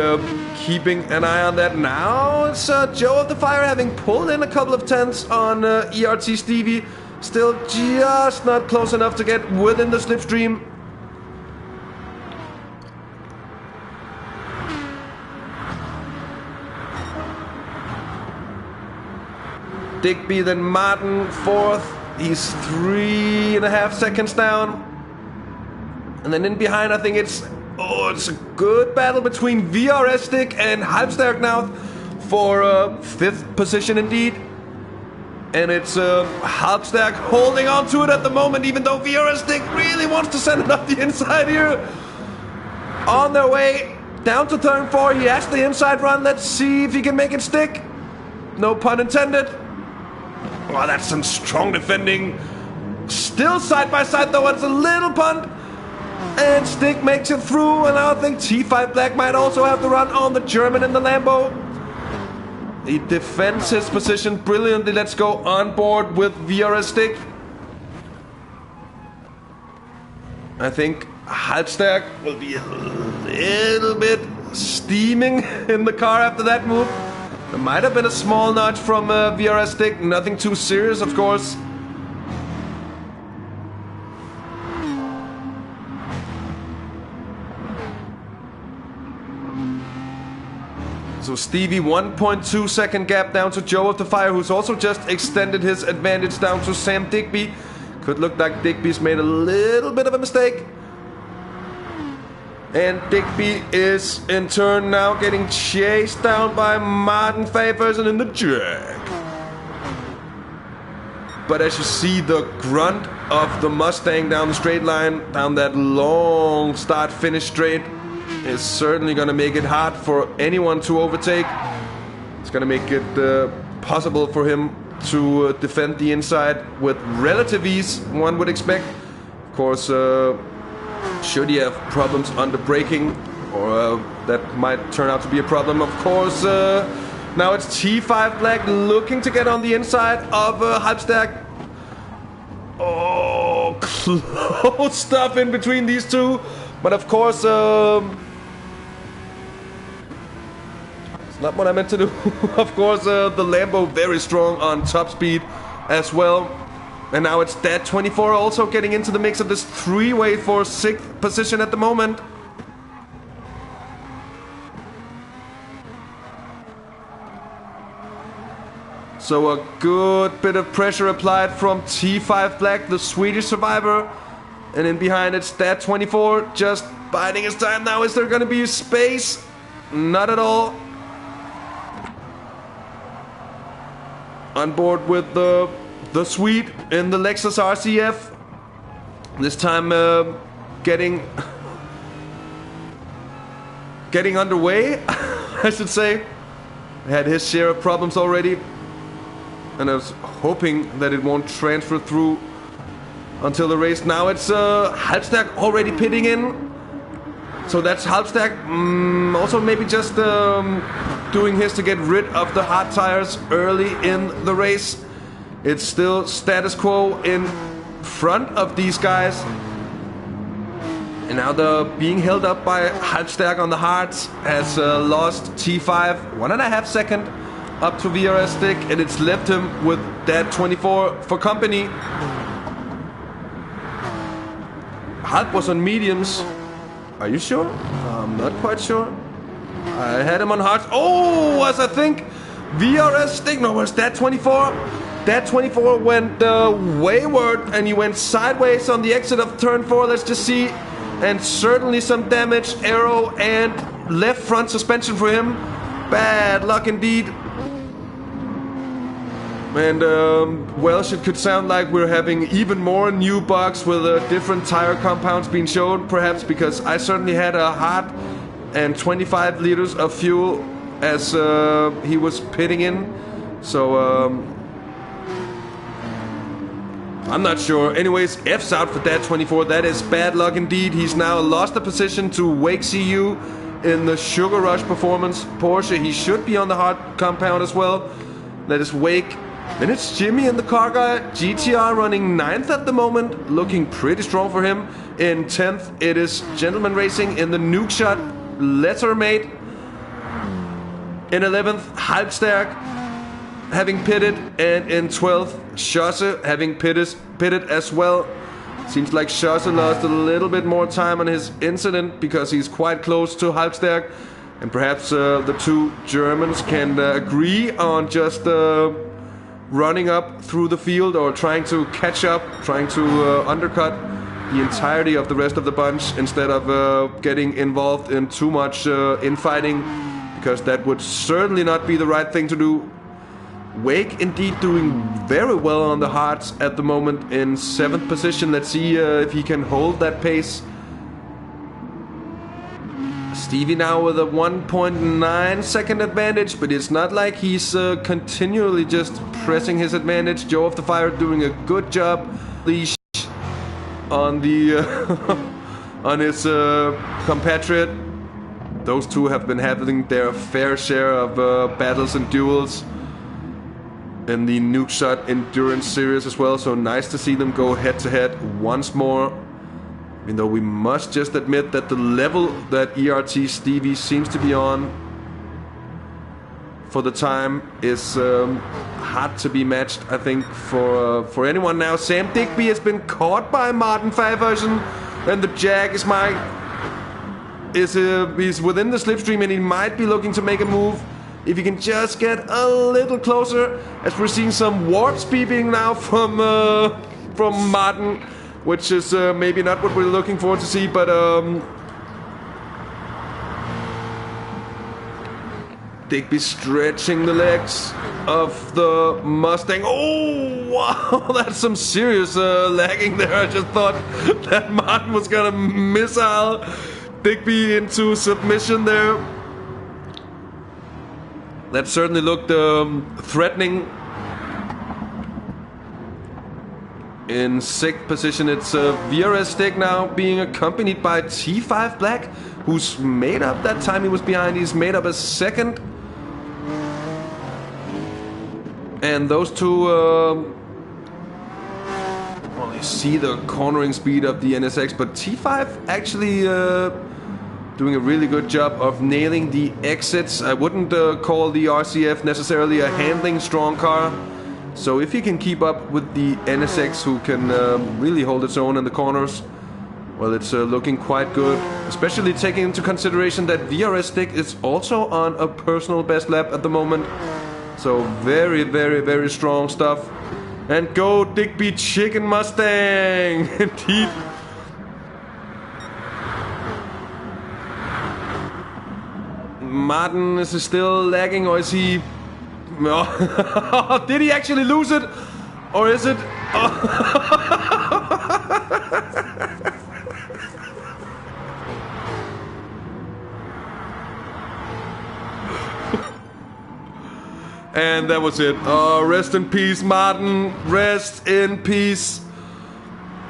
keeping an eye on that. Now it's Joe of the Fire having pulled in a couple of tenths on ERT Stevie. Still just not close enough to get within the slipstream. Digby, then Martin fourth. He's 3.5 seconds down. And then in behind, I think it's a good battle between VRS Stick and Halbstærk now for fifth position indeed. And it's Halbstærk holding on to it at the moment, even though VRS Stick really wants to send it up the inside here. On their way down to turn 4, he has the inside run. Let's see if he can make it stick. No pun intended. Oh, that's some strong defending. Still side by side though, it's a little punt. And Stick makes it through, and I think T5 Black might also have the run on the German in the Lambo. He defends his position brilliantly. Let's go on board with VRS Stick. I think Halbstærk will be a little bit steaming in the car after that move. There might have been a small nudge from VRS Stick, nothing too serious, of course. So Stevie, 1.2 second gap down to Joe of the Fire, who's also just extended his advantage down to Sam Digby. Could look like Digby's made a little bit of a mistake. And Digby is in turn now getting chased down by Martin Faversen in the Jag. But as you see, the grunt of the Mustang down the straight line, down that long start-finish straight, is certainly going to make it hard for anyone to overtake. It's going to make it possible for him to defend the inside with relative ease, one would expect. Of course, should he have problems under braking, or that might turn out to be a problem, of course. Now it's T5 Black looking to get on the inside of Halbstag. Oh, close stuff in between these two. But of course, it's not what I meant to do. Of course, the Lambo very strong on top speed as well. And now it's DirtenDK also getting into the mix of this three-way for 6th position at the moment. So a good bit of pressure applied from T5 Black, the Swedish survivor. And in behind it's DirtenDK just biding his time now. Is there going to be space? Not at all. On board with the Swede in the Lexus RCF. This time getting underway, I should say. Had his share of problems already. And I was hoping that it won't transfer through until the race. Now it's Halbstag already pitting in. So that's Halbstag also maybe just doing his to get rid of the hard tires early in the race. It's still status quo in front of these guys. And now they're being held up by Halbstag on the hards. Has lost T5 1.5 seconds up to VRS stick, and it's left him with DirtenDK for company. Halb was on mediums. Are you sure? I'm not quite sure. I had him on hards. Oh, was I think VRS stick? No, it was DirtenDK. DirtenDK went wayward, and he went sideways on the exit of turn 4. Let's just see. And certainly some damage, aero and left front suspension for him. Bad luck indeed. And Welsh, it could sound like we're having even more new bugs with different tire compounds being shown, perhaps because I certainly had a hard and 25 liters of fuel as he was pitting in. So I'm not sure. Anyways, F's out for DirtenDK. That is bad luck indeed. He's now lost the position to Wake CU in the Sugar Rush Performance Porsche. He should be on the hard compound as well. That is Wake. Then it's Jimmy in the car guy. GTR running 9th at the moment. Looking pretty strong for him. In 10th, it is Gentleman Racing in the Nuke Shot Letter Mate. In 11th, Halbstag having pitted. And in 12th, Schosse having pitted as well. Seems like Schosse lost a little bit more time on his incident because he's quite close to Halbstag. And perhaps the two Germans can agree on just running up through the field or trying to catch up, trying to undercut the entirety of the rest of the bunch instead of getting involved in too much infighting, because that would certainly not be the right thing to do. Wake indeed doing very well on the hards at the moment in 7th position. Let's see if he can hold that pace. Stevie now with a 1.9 second advantage, but it's not like he's continually just pressing his advantage. Joe of the Fire doing a good job on the on his compatriot. Those two have been having their fair share of battles and duels in the Nuke Shot Endurance Series as well, so nice to see them go head to head once more. Even though we must just admit that the level that ERT Stevie seems to be on for the time is hard to be matched, I think, for anyone now. Sam Digby has been caught by Martin Faversen, and the Jag is within the slipstream, and he might be looking to make a move. If he can just get a little closer, as we're seeing some warps beeping now from Martin, which is maybe not what we're looking for to see, but Digby stretching the legs of the Mustang. Oh, wow, that's some serious lagging there. I just thought that Martin was gonna missile Digby into submission there. That certainly looked threatening. In 6th position, it's VRS Stick now being accompanied by T5 Black, who's made up that time he was behind. He's made up a 2nd. And those two, well, you see the cornering speed of the NSX, but T5 actually doing a really good job of nailing the exits. I wouldn't call the RCF necessarily a handling strong car. So if he can keep up with the NSX, who can really hold its own in the corners, well, it's looking quite good. Especially taking into consideration that VRS Stick is also on a personal best lap at the moment. So very, very, very strong stuff. And go Digby Chicken Mustang! Indeed. Martin, is he still lagging, or is he... Oh. Did he actually lose it? Or is it... And that was it. Rest in peace, Martin. Rest in peace.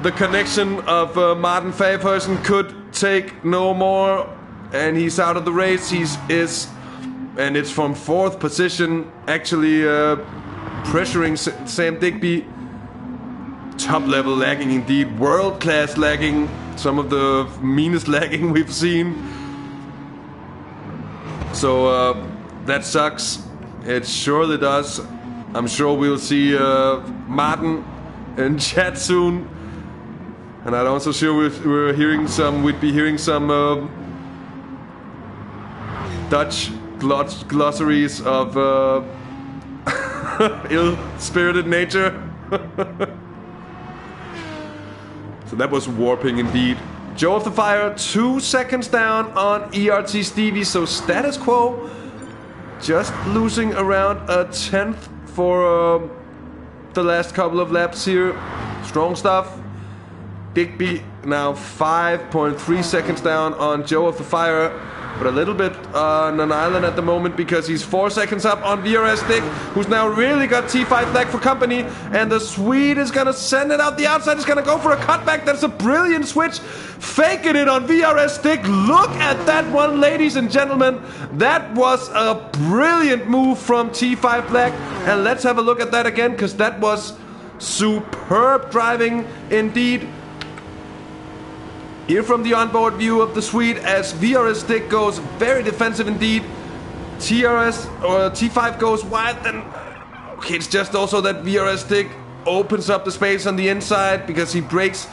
The connection of Martin Favhuysen could take no more. And he's out of the race. And it's from 4th position, actually pressuring Sam Digby. Top level lagging indeed. World class lagging. Some of the meanest lagging we've seen. So that sucks. It surely does. I'm sure we'll see Martin in chat soon. And I'm also sure we'd be hearing some Dutch glossaries of ill-spirited nature. So that was warping indeed. Joe of the Fire, 2 seconds down on ERT Stevie, so status quo. Just losing around a 10th for the last couple of laps here. Strong stuff. Digby now 5.3 seconds down on Joe of the Fire, but a little bit on an island at the moment because he's 4 seconds up on VRS Stick, who's now really got T5 Black for company, and the Swede is gonna send it out the outside. He's gonna go for a cutback. That's a brilliant switch. Faking it on VRS Stick. Look at that one, ladies and gentlemen. That was a brilliant move from T5 Black, and let's have a look at that again, because that was superb driving indeed. Here from the onboard view of the Swede, as VRS Stick goes very defensive indeed. T5 goes wide, then okay, it's just also that VRS Stick opens up the space on the inside because he brakes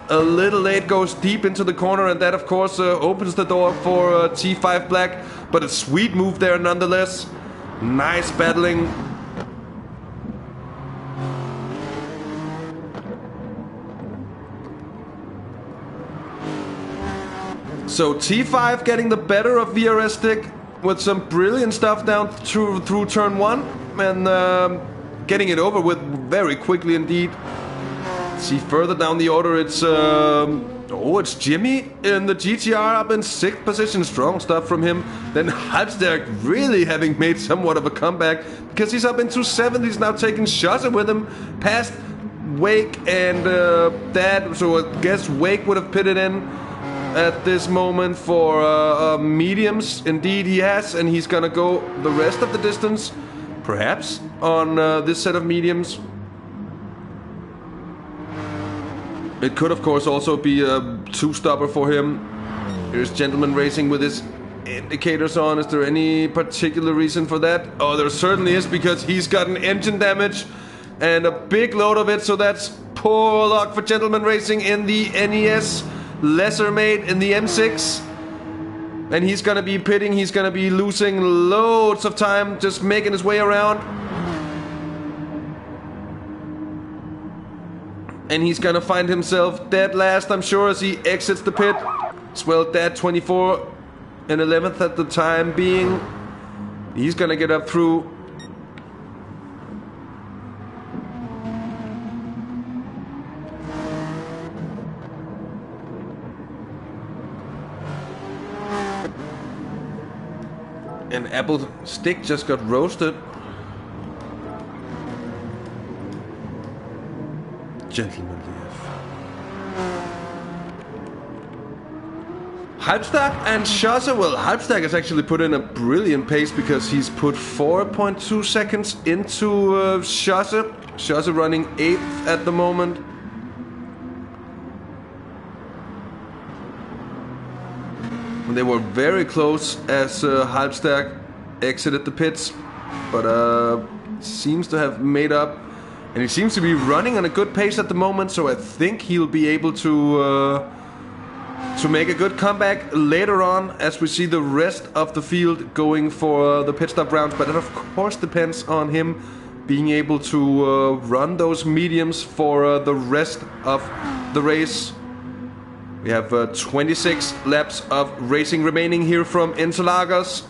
a little late, goes deep into the corner, and that of course opens the door for T5 Black. But a sweet move there nonetheless. Nice battling. So T5 getting the better of VRS Stick with some brilliant stuff down through turn 1, and getting it over with very quickly indeed. See further down the order, it's Jimmy in the GTR up in 6th position. Strong stuff from him. Then Halbsterk really having made somewhat of a comeback because he's up into 7th. He's now taking shots with him past Wake and Dad. So I guess Wake would have pitted in at this moment for mediums. Indeed he has, and he's gonna go the rest of the distance perhaps on this set of mediums. It could of course also be a two-stopper for him. Here's Gentleman Racing with his indicators on. Is there any particular reason for that? Oh, there certainly is, because he's gotten engine damage and a big load of it, so that's poor luck for Gentleman Racing in the NES. Lesser made in the M6, and he's gonna be pitting. He's gonna be losing loads of time just making his way around, and he's gonna find himself dead last, I'm sure, as he exits the pit. As well, dead 24 and 11th at the time being. He's gonna get up through. And Apple Stick just got roasted. Gentlemanly F. Halbstag and Schosse. Well, Halbstag has actually put in a brilliant pace because he's put 4.2 seconds into Schosse. Schosse running 8th at the moment. And they were very close as Halbstag exited the pits, but seems to have made up. And he seems to be running on a good pace at the moment, so I think he'll be able to make a good comeback later on as we see the rest of the field going for the pit stop rounds. But that of course depends on him being able to run those mediums for the rest of the race. We have 26 laps of racing remaining here from Interlagos.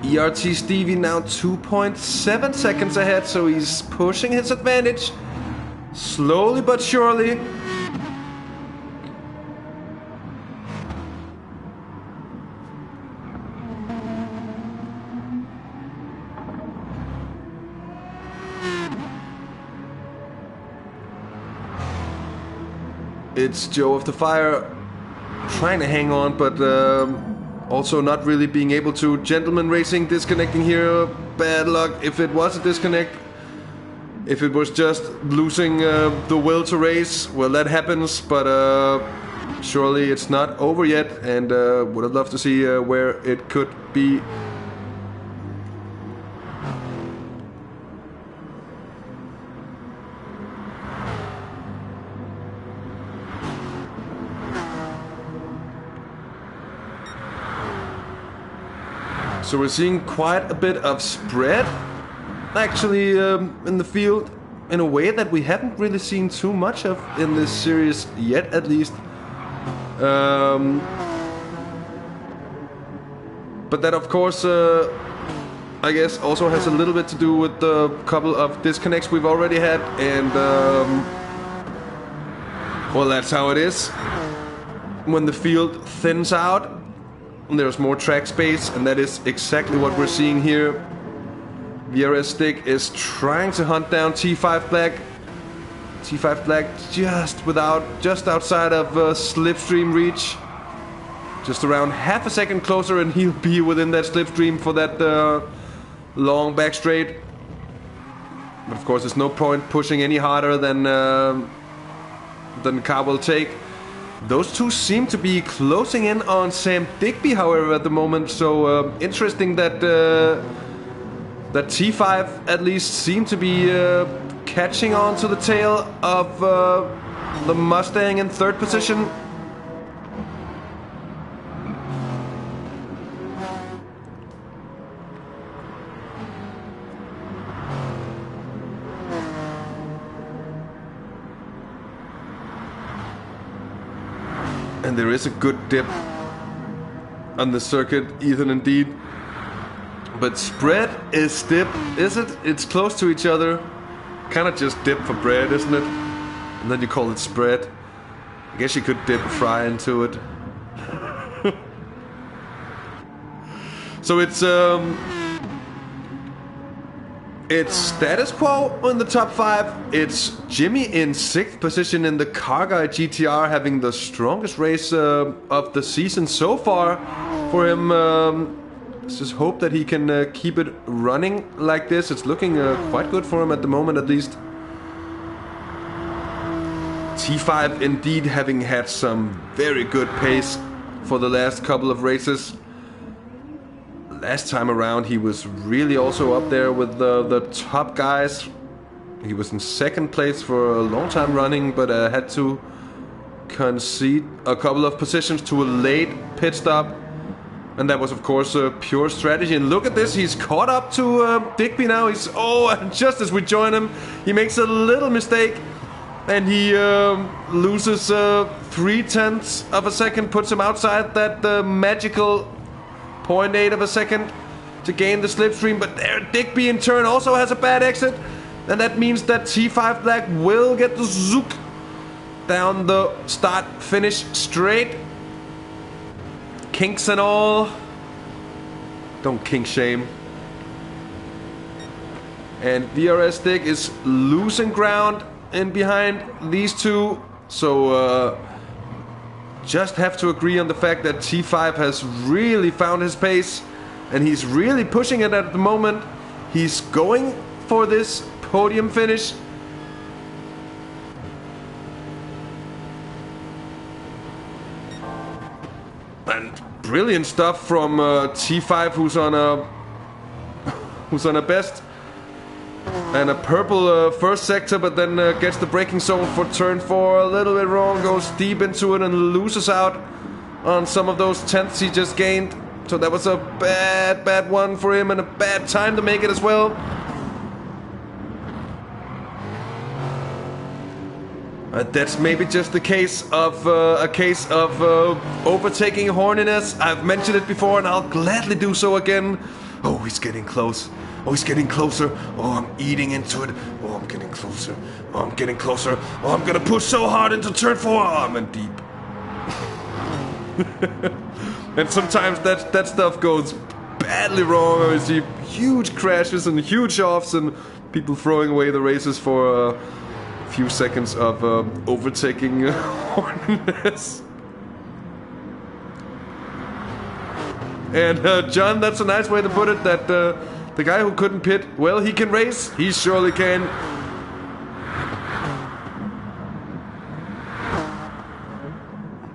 ERT Stevie now 2.7 seconds ahead, so he's pushing his advantage slowly but surely. It's Joe of the Fire trying to hang on, but also not really being able to. Gentleman Racing disconnecting here. Bad luck if it was a disconnect. If it was just losing the will to race, well, that happens, but surely it's not over yet, and would have loved to see where it could be. So we're seeing quite a bit of spread actually in the field in a way that we haven't really seen too much of in this series yet, at least. But that of course I guess also has a little bit to do with the couple of disconnects we've already had, and well, that's how it is when the field thins out. There's more track space, and that is exactly what we're seeing here. VRS Stick is trying to hunt down T5 Black. T5 Black just outside of slipstream reach. Just around half a second closer, and he'll be within that slipstream for that long back straight. But of course, there's no point pushing any harder than the car will take. Those two seem to be closing in on Sam Digby, however, at the moment. So interesting that that T5 at least seem to be catching on to the tail of the Mustang in third position. And there is a good dip on the circuit, Ethan, indeed. But spread is dip, is it? It's close to each other. Kind of just dip for bread, isn't it? And then you call it spread. I guess you could dip fry into it. So it's status quo in the top 5. It's Jimmy in 6th position in the Car Guy GTR, having the strongest race of the season so far for him. Let's just hope that he can keep it running like this. It's looking quite good for him at the moment, at least. T5 indeed having had some very good pace for the last couple of races. Last time around he was really also up there with the top guys. He was in 2nd place for a long time running, but had to concede a couple of positions to a late pit stop. And that was of course a pure strategy. And look at this, he's caught up to Digby now. And just as we join him, he makes a little mistake. And he loses 0.3 of a second, puts him outside that magical 0.8 of a second to gain the slipstream. But there, Digby in turn also has a bad exit. And that means that T5 Black will get the zook down the start-finish straight. Kinks and all. Don't kink shame. And VRS Stick is losing ground in behind these two. So just have to agree on the fact that T5 has really found his pace. And he's really pushing it at the moment. He's going for this podium finish. And brilliant stuff from T5, who's on a best and a purple first sector, but then gets the braking zone for turn 4 a little bit wrong, goes deep into it and loses out on some of those tenths he just gained. So that was a bad one for him and a bad time to make it as well. That's maybe just a case of overtaking horniness. I've mentioned it before and I'll gladly do so again. Oh, he's getting close. Oh, he's getting closer. Oh, I'm eating into it. Oh, I'm getting closer. Oh, I'm getting closer. Oh, I'm gonna push so hard into turn 4. Oh, I'm in deep. And sometimes that stuff goes badly wrong. I see huge crashes and huge offs and people throwing away the races for a few seconds of overtaking horniness. And John, that's a nice way to put it, that the guy who couldn't pit, well, he can race. He surely can.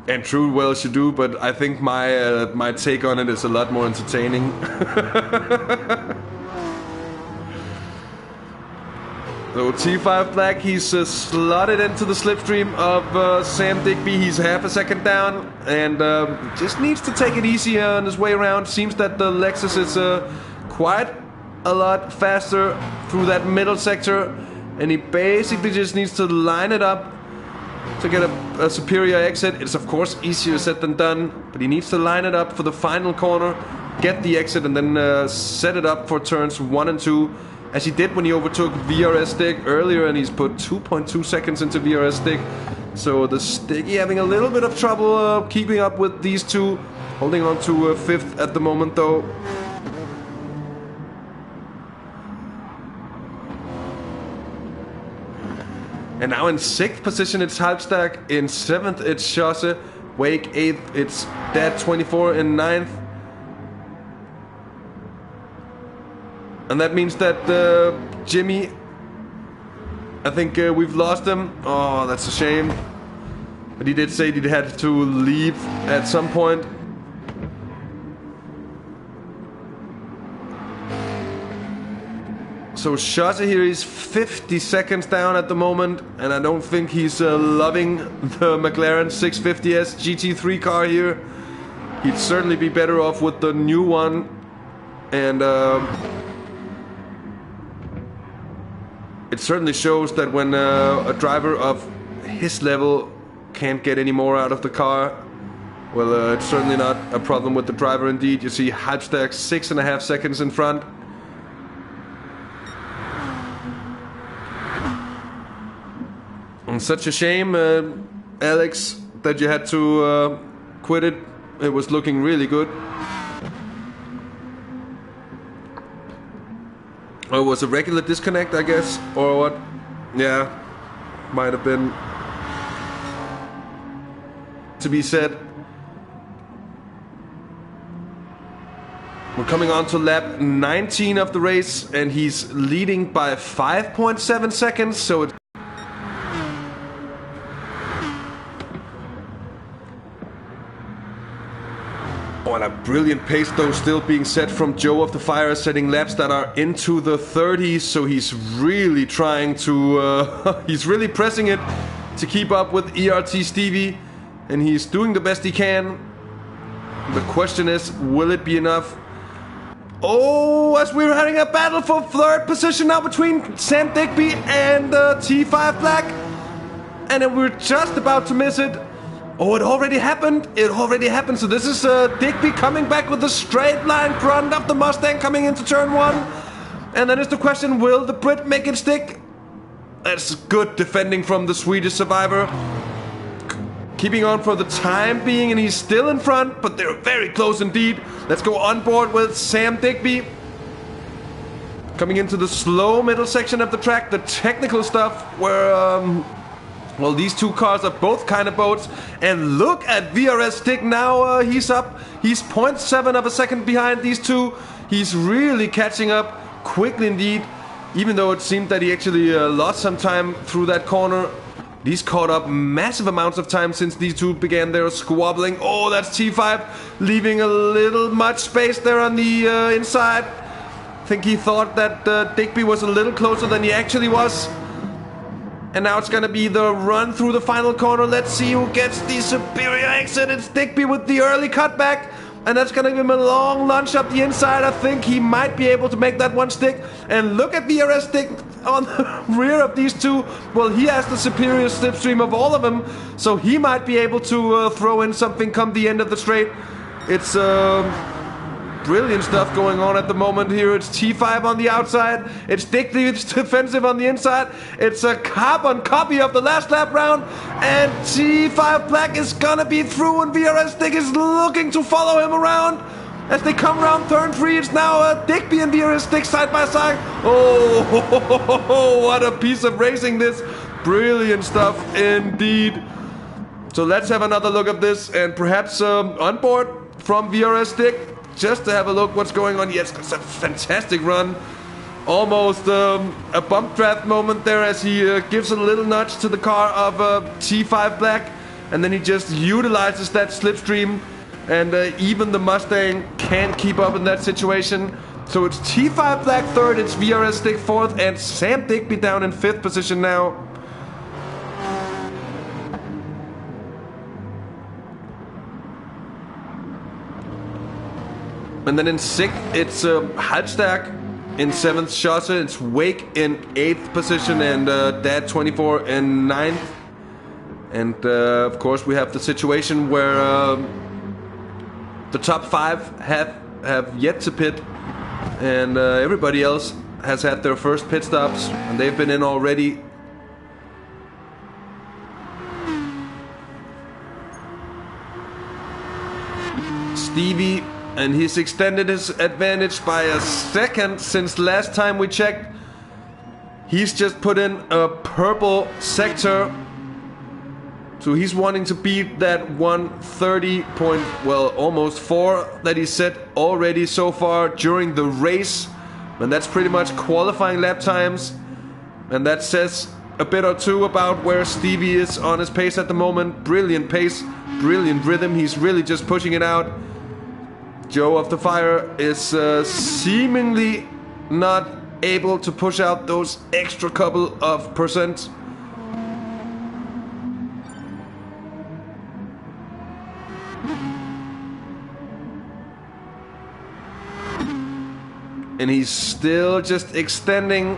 And true, well, she do, but I think my take on it is a lot more entertaining. So T5 Black, he's slotted into the slipstream of Sam Digby. He's half a second down and just needs to take it easy on his way around. Seems that the Lexus is quite a lot faster through that middle sector, and he basically just needs to line it up to get a superior exit. It's of course easier said than done, but he needs to line it up for the final corner, get the exit, and then set it up for turns 1 and 2. As he did when he overtook VRS Stick earlier, and he's put 2.2 seconds into VRS Stick. So the Sticky having a little bit of trouble keeping up with these two. Holding on to 5th at the moment though. And now in 6th position it's Halbstack, in 7th it's Schosse, Wake 8th it's Dad 24 in 9th. And that means that Jimmy, I think we've lost him. Oh, that's a shame. But he did say he had to leave at some point. So Schosse here is 50 seconds down at the moment, and I don't think he's loving the McLaren 650S GT3 car here. He'd certainly be better off with the new one. And it certainly shows that when a driver of his level can't get any more out of the car, well, it's certainly not a problem with the driver indeed. You see Halbstack 6.5 seconds in front. And such a shame, Alex, that you had to quit it. It was looking really good. Or it was a regular disconnect, I guess, or what? Yeah, might have been to be said. We're coming on to lap 19 of the race, and he's leading by 5.7 seconds, so it... Oh, and a brilliant pace though still being set from Joe of the Fire, setting laps that are into the 30s, so he's really trying to... he's really pressing it to keep up with ERT Stevie, and he's doing the best he can. The question is, will it be enough? Oh, as we're having a battle for 3rd position now between Sam Digby and T5 Black. and then we're just about to miss it. Oh, it already happened. It already happened. So this is Digby coming back with a straight line front of the Mustang coming into turn 1. And then is the question, will the Brit make it stick? That's good defending from the Swedish survivor. Keeping on for the time being, and he's still in front, but they're very close indeed. Let's go on board with Sam Digby. Coming into the slow middle section of the track, the technical stuff where, well, these two cars are both kind of boats. And look at VRS Stick now, he's up. He's 0.7 of a second behind these two. He's really catching up quickly indeed, even though it seemed that he actually lost some time through that corner. He's caught up massive amounts of time since these two began their squabbling. Oh, that's T5 leaving a little much space there on the inside. I think he thought that Digby was a little closer than he actually was. And now it's going to be the run through the final corner. Let's see who gets the superior exit. It's Digby with the early cutback. And that's going to give him a long lunge up the inside. I think he might be able to make that one stick. And look at the VRS Stick on the rear of these two. Well, he has the superior slipstream of all of them. So he might be able to throw in something come the end of the straight. It's brilliant stuff going on at the moment here. It's T5 on the outside. It's Digby defensive on the inside. It's a carbon copy of the last lap round. And T5 Black is gonna be through, and VRS Stick is looking to follow him around. As they come around turn 3, it's now Digby and VRS Stick side by side. Oh, what a piece of racing this. Brilliant stuff indeed. So let's have another look at this, and perhaps on board from VRS Stick, just to have a look what's going on. Yes, it's a fantastic run. Almost a bump draft moment there as he gives a little nudge to the car of T5 Black. And then he just utilizes that slipstream. And even the Mustang can't keep up in that situation. So it's T5 Black 3rd, it's VRS Stick 4th, and Sam Digby down in 5th position now. And then in 6th, it's Halbstag. In 7th, Schosse. It's Wake in 8th position, and Dad 24 in 9th. And of course, we have the situation where the top 5 have yet to pit, and everybody else has had their first pit stops, and they've been in already. Stevie, and he's extended his advantage by a second since last time we checked. He's just put in a purple sector. So he's wanting to beat that 130 point, well, almost 4 that he set already so far during the race. And that's pretty much qualifying lap times. And that says a bit or two about where Stevie is on his pace at the moment. Brilliant pace, brilliant rhythm. He's really just pushing it out. Joe of the Fire is seemingly not able to push out those extra couple of percent. And he's still just extending.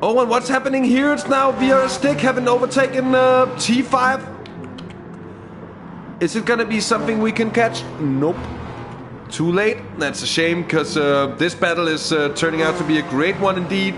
Oh, and what's happening here? It's now VRS Stick having overtaken T5. Is it gonna be something we can catch? Nope. Too late. That's a shame, because this battle is turning out to be a great one indeed.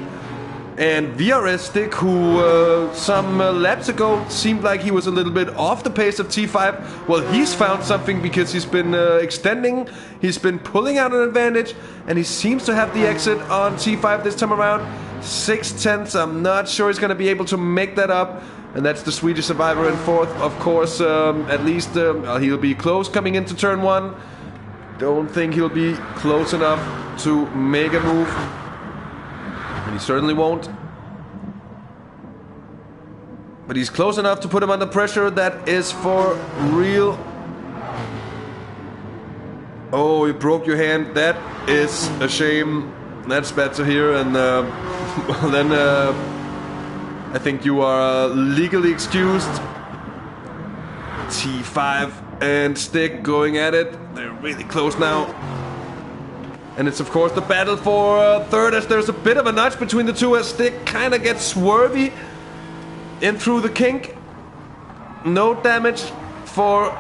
And VRS Stick, who some laps ago seemed like he was a little bit off the pace of T5, well, he's found something, because he's been extending, he's been pulling out an advantage, and he seems to have the exit on T5 this time around. 6/10, I'm not sure he's going to be able to make that up. And that's the Swedish survivor in 4th, of course. At least he'll be close coming into turn 1. Don't think he'll be close enough to make a move. And he certainly won't. But he's close enough to put him under pressure. That is for real. Oh, you broke your hand. That is a shame. That's bad to hear. And well, then I think you are legally excused. T5 and Stick going at it. They're really close now. And it's of course the battle for third, as there's a bit of a notch between the two as Stick kind of gets swervy in through the kink. No damage for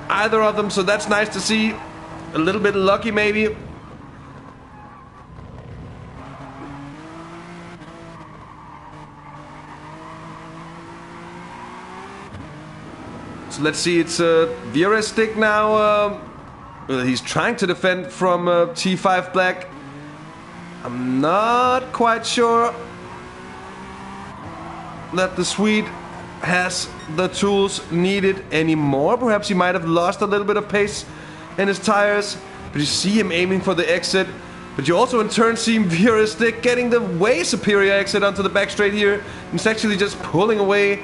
either of them, so that's nice to see. A little bit lucky maybe. So let's see, it's Vera's Stick now. He's trying to defend from T5 Black. I'm not quite sure that the Swede has the tools needed anymore. Perhaps he might have lost a little bit of pace in his tires. But you see him aiming for the exit. But you also in turn see Vera's Stick getting the way superior exit onto the back straight here. He's actually just pulling away.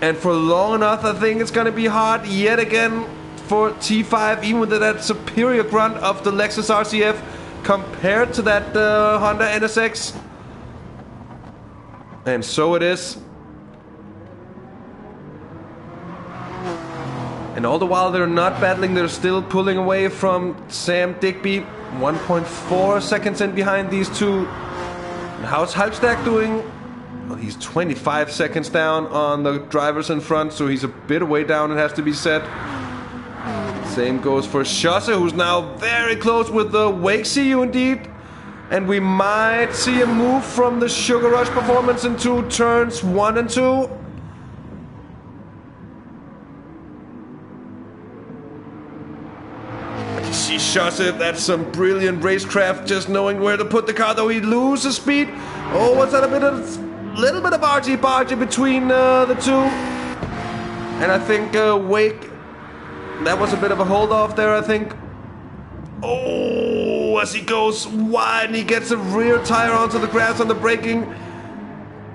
And for long enough, I think it's going to be hard yet again for T5, even with that superior grunt of the Lexus RCF compared to that Honda NSX. And so it is. And all the while they're not battling, they're still pulling away from Sam Digby. 1.4 seconds in behind these two. And how's Halbstack doing? Well, he's 25 seconds down on the drivers in front, so he's a bit way down, it has to be said. Same goes for Schosse, who's now very close with the Wake CU indeed. And we might see a move from the Sugar Rush performance into turns 1 and 2. You see Schosse, that's some brilliant racecraft, just knowing where to put the car, though he loses speed. Oh, what's that, a little bit of argy-bargy between the two. And I think Wake, that was a bit of a hold-off there, I think. Oh, as he goes wide and he gets a rear tire onto the grass on the braking.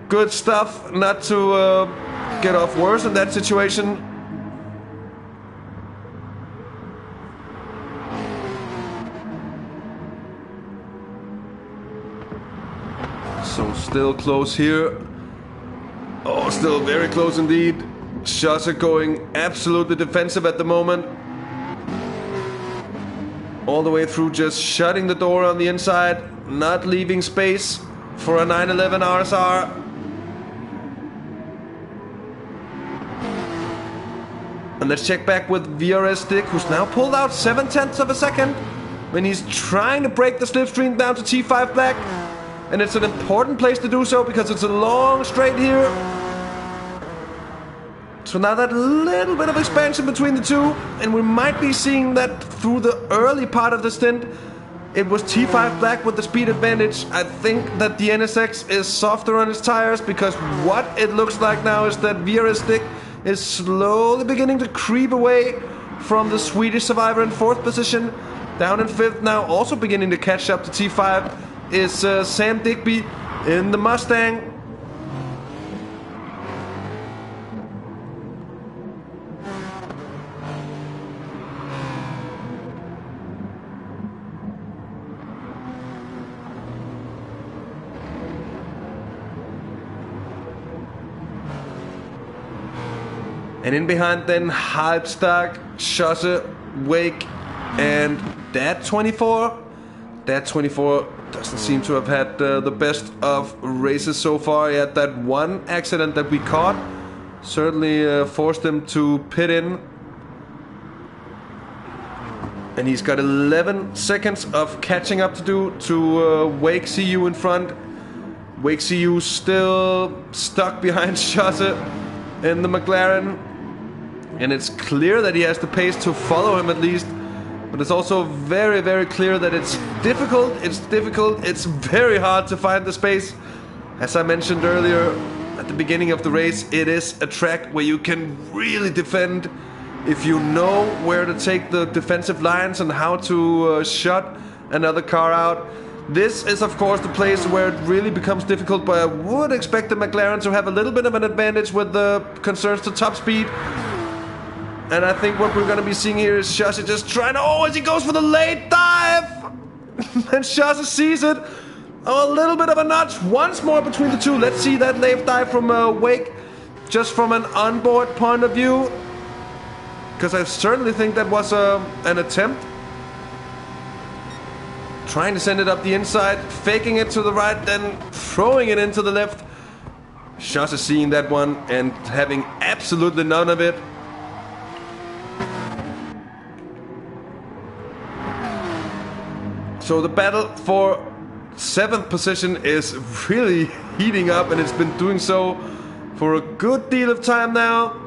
Good stuff, not to get off worse in that situation. So still close here. Oh, still very close indeed. Schosse going absolutely defensive at the moment. All the way through, just shutting the door on the inside, not leaving space for a 911 RSR. And let's check back with VRS Stick, who's now pulled out 0.7 of a second when he's trying to break the slipstream down to T5 Black. And it's an important place to do so because it's a long straight here. So now that little bit of expansion between the two, and we might be seeing that through the early part of the stint. It was T5 Black with the speed advantage. I think that the NSX is softer on its tires because what it looks like now is that VRS Stick is slowly beginning to creep away from the Swedish survivor in 4th position. Down in 5th now, also beginning to catch up to T5, is Sam Digby in the Mustang. And in behind then, Halbstack, Schosse, Wake, and Dad24. Dad24 doesn't seem to have had the best of races so far. He had that one accident that we caught. Certainly forced him to pit in. And he's got 11 seconds of catching up to do to Wake CU in front. Wake CU still stuck behind Schosse in the McLaren. And it's clear that he has the pace to follow him at least. But it's also very, very clear that it's difficult, it's very hard to find the space. As I mentioned earlier, at the beginning of the race, it is a track where you can really defend if you know where to take the defensive lines and how to shut another car out. This is of course the place where it really becomes difficult, but I would expect the McLaren to have a little bit of an advantage with the concerns to top speed. And I think what we're going to be seeing here is Schosse just trying to... Oh, as he goes for the late dive! And Schosse sees it. Oh, a little bit of a notch once more between the two. Let's see that late dive from Wake, just from an onboard point of view. Because I certainly think that was an attempt trying to send it up the inside, faking it to the right, then throwing it into the left. Schosse seeing that one and having absolutely none of it. So the battle for 7th position is really heating up, and it's been doing so for a good deal of time now.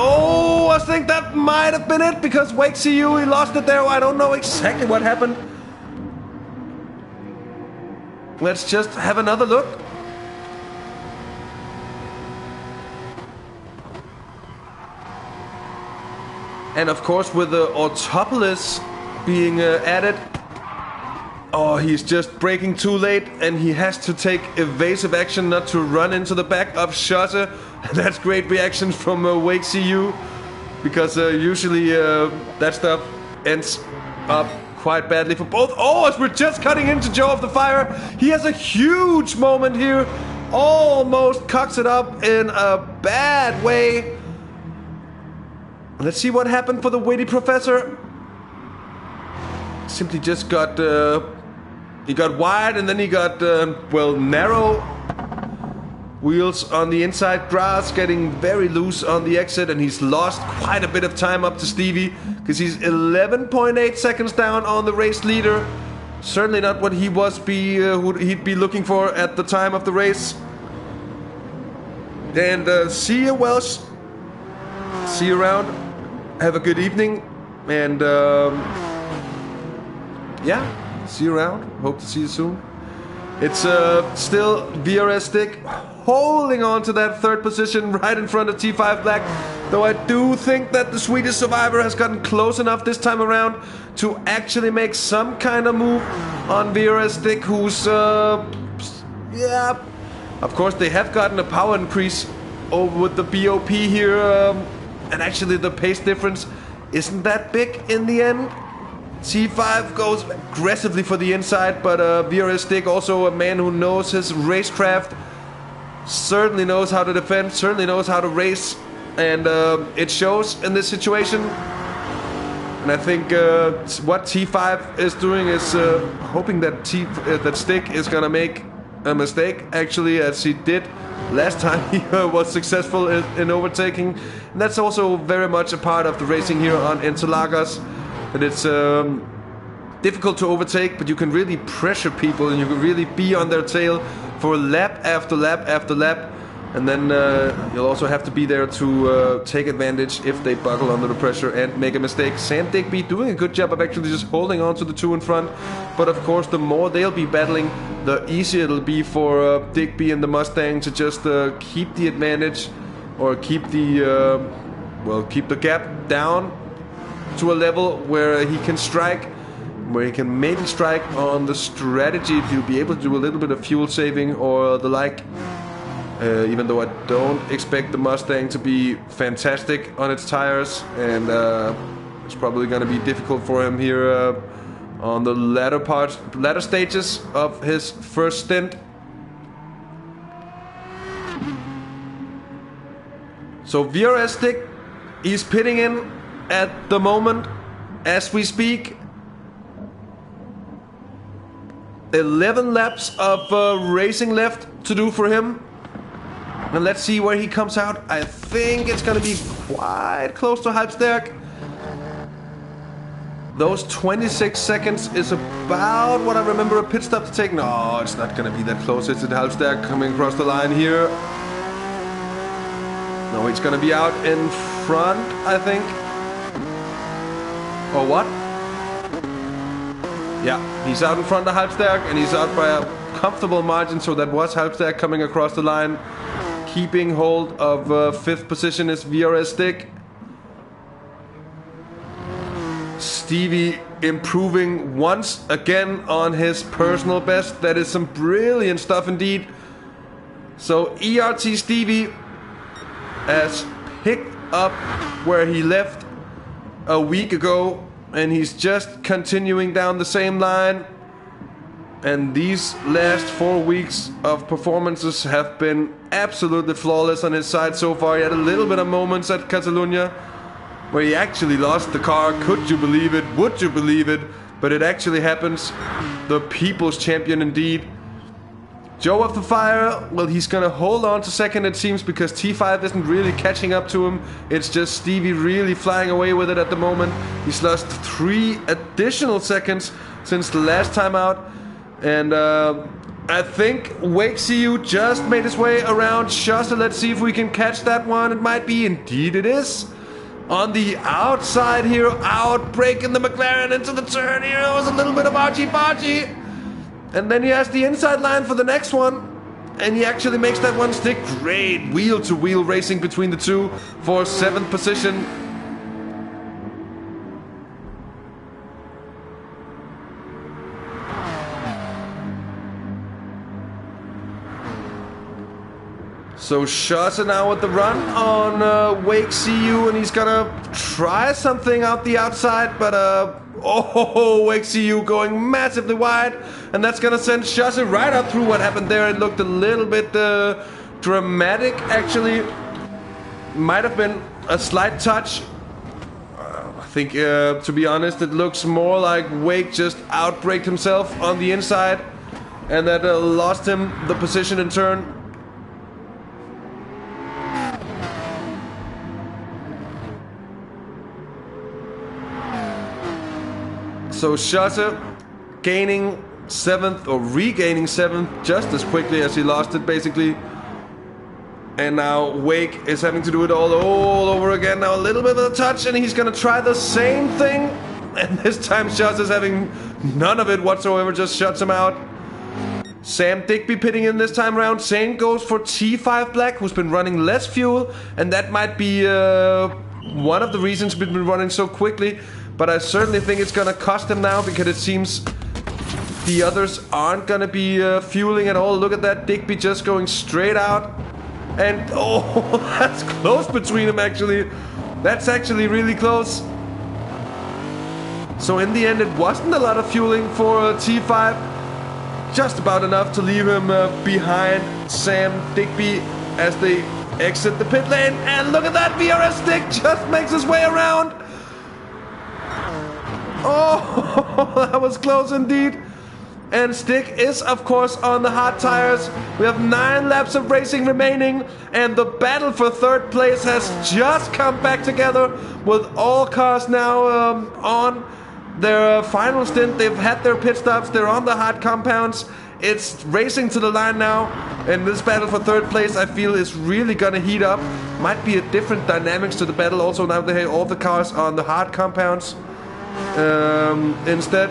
Oh, I think that might have been it, because Wake CU, he lost it there. I don't know exactly what happened. Let's just have another look. And of course, with the Autopolis being added, oh, he's just braking too late, and he has to take evasive action not to run into the back of Schosse. That's great reaction from Wake CU, because usually that stuff ends up quite badly for both. Oh, as we're just cutting into Joe of the Fire, he has a huge moment here, almost cocks it up in a bad way. Let's see what happened for the witty professor. Simply just got he got wide, and then he got well, narrow wheels on the inside grass, getting very loose on the exit, and he's lost quite a bit of time up to Stevie, because he's 11.8 seconds down on the race leader. Certainly not what he was who he'd be looking for at the time of the race. And see you, Welsh. See you around. Have a good evening, and yeah, see you around. Hope to see you soon. It's still VRS Stick holding on to that 3rd position right in front of T5 Black, though I do think that the Swedish survivor has gotten close enough this time around to actually make some kind of move on VRS Stick, who's yeah, of course they have gotten a power increase over with the BOP here, and actually the pace difference isn't that big in the end. T5 goes aggressively for the inside, but VRS Stick, also a man who knows his racecraft, certainly knows how to defend, certainly knows how to race, and it shows in this situation. And I think what T5 is doing is hoping that that Stick is gonna make a mistake, actually, as he did last time he was successful in overtaking. And that's also very much a part of the racing here on Interlagos, that it's difficult to overtake, but you can really pressure people, and you can really be on their tail for lap after lap after lap. And then you'll also have to be there to take advantage if they buckle under the pressure and make a mistake. Sam Digby doing a good job of actually just holding on to the 2 in front. But of course, the more they'll be battling, the easier it'll be for Digby and the Mustang to just keep the advantage, or keep the keep the gap down to a level where he can strike, where he can maybe strike on the strategy if you'll be able to do a little bit of fuel saving or the like. Even though I don't expect the Mustang to be fantastic on its tires, and it's probably going to be difficult for him here on the latter stages of his first stint. So VRS Stick, he's pitting in at the moment as we speak. 11 laps of racing left to do for him. And let's see where he comes out. I think it's going to be quite close to Halbstärk. Those 26 seconds is about what I remember a pit stop to take. No, it's not going to be that close. It's at Halbstärk coming across the line here. No, it's going to be out in front, I think. Or what? Yeah, he's out in front of Halbstärk, and he's out by a comfortable margin. So that was Halbstärk coming across the line. Keeping hold of 5th position is VRS Stick. Stevie improving once again on his personal best. That is some brilliant stuff indeed. So ERT Stevie has picked up where he left a week ago, and he's just continuing down the same line. And these last 4 weeks of performances have been absolutely flawless on his side so far. He had a little bit of moments at Catalunya where he actually lost the car. Could you believe it? Would you believe it? but it actually happens. The People's Champion indeed. Joe of the Fire, well, he's gonna hold on to second, it seems, because T5 isn't really catching up to him. It's just Stevie really flying away with it at the moment. He's lost 3 additional seconds since the last time out. And I think Wake CU just made his way around Shossa. Let's see if we can catch that one. It might be. Indeed it is. On the outside here, outbreaking the McLaren into the turn here. It was a little bit of argy-bargy. And then he has the inside line for the next one. And he actually makes that one stick. Great wheel-to-wheel racing between the two for 7th position. So Shossa now with the run on Wake CU, and he's gonna try something out the outside, but Wake CU going massively wide, and that's gonna send Shossa right up through. What happened there, it looked a little bit dramatic actually. Might have been a slight touch. I think to be honest, it looks more like Wake just outbraked himself on the inside, and that lost him the position in turn. So Shossa gaining 7th, or regaining 7th, just as quickly as he lost it basically. And now Wake is having to do it all over again. Now a little bit of a touch, and he's gonna try the same thing. And this time Shossa's having none of it whatsoever, just shuts him out. Sam Digby pitting in this time around. Same goes for T5 Black, who's been running less fuel. And that might be one of the reasons we've been running so quickly. But I certainly think it's gonna cost him now, because it seems the others aren't gonna be fueling at all. Look at that, Digby just going straight out. And oh, that's close between them actually. That's actually really close. So in the end, it wasn't a lot of fueling for T5. Just about enough to leave him behind Sam Digby as they exit the pit lane. And look at that, VRS Stick just makes his way around. Oh, that was close indeed. And Stick is, of course, on the hard tires. We have 9 laps of racing remaining, and the battle for 3rd place has just come back together, with all cars now on their final stint. They've had their pit stops, they're on the hard compounds. It's racing to the line now, and this battle for 3rd place, I feel, is really gonna heat up. Might be a different dynamics to the battle also now they have all the cars on the hard compounds. Instead,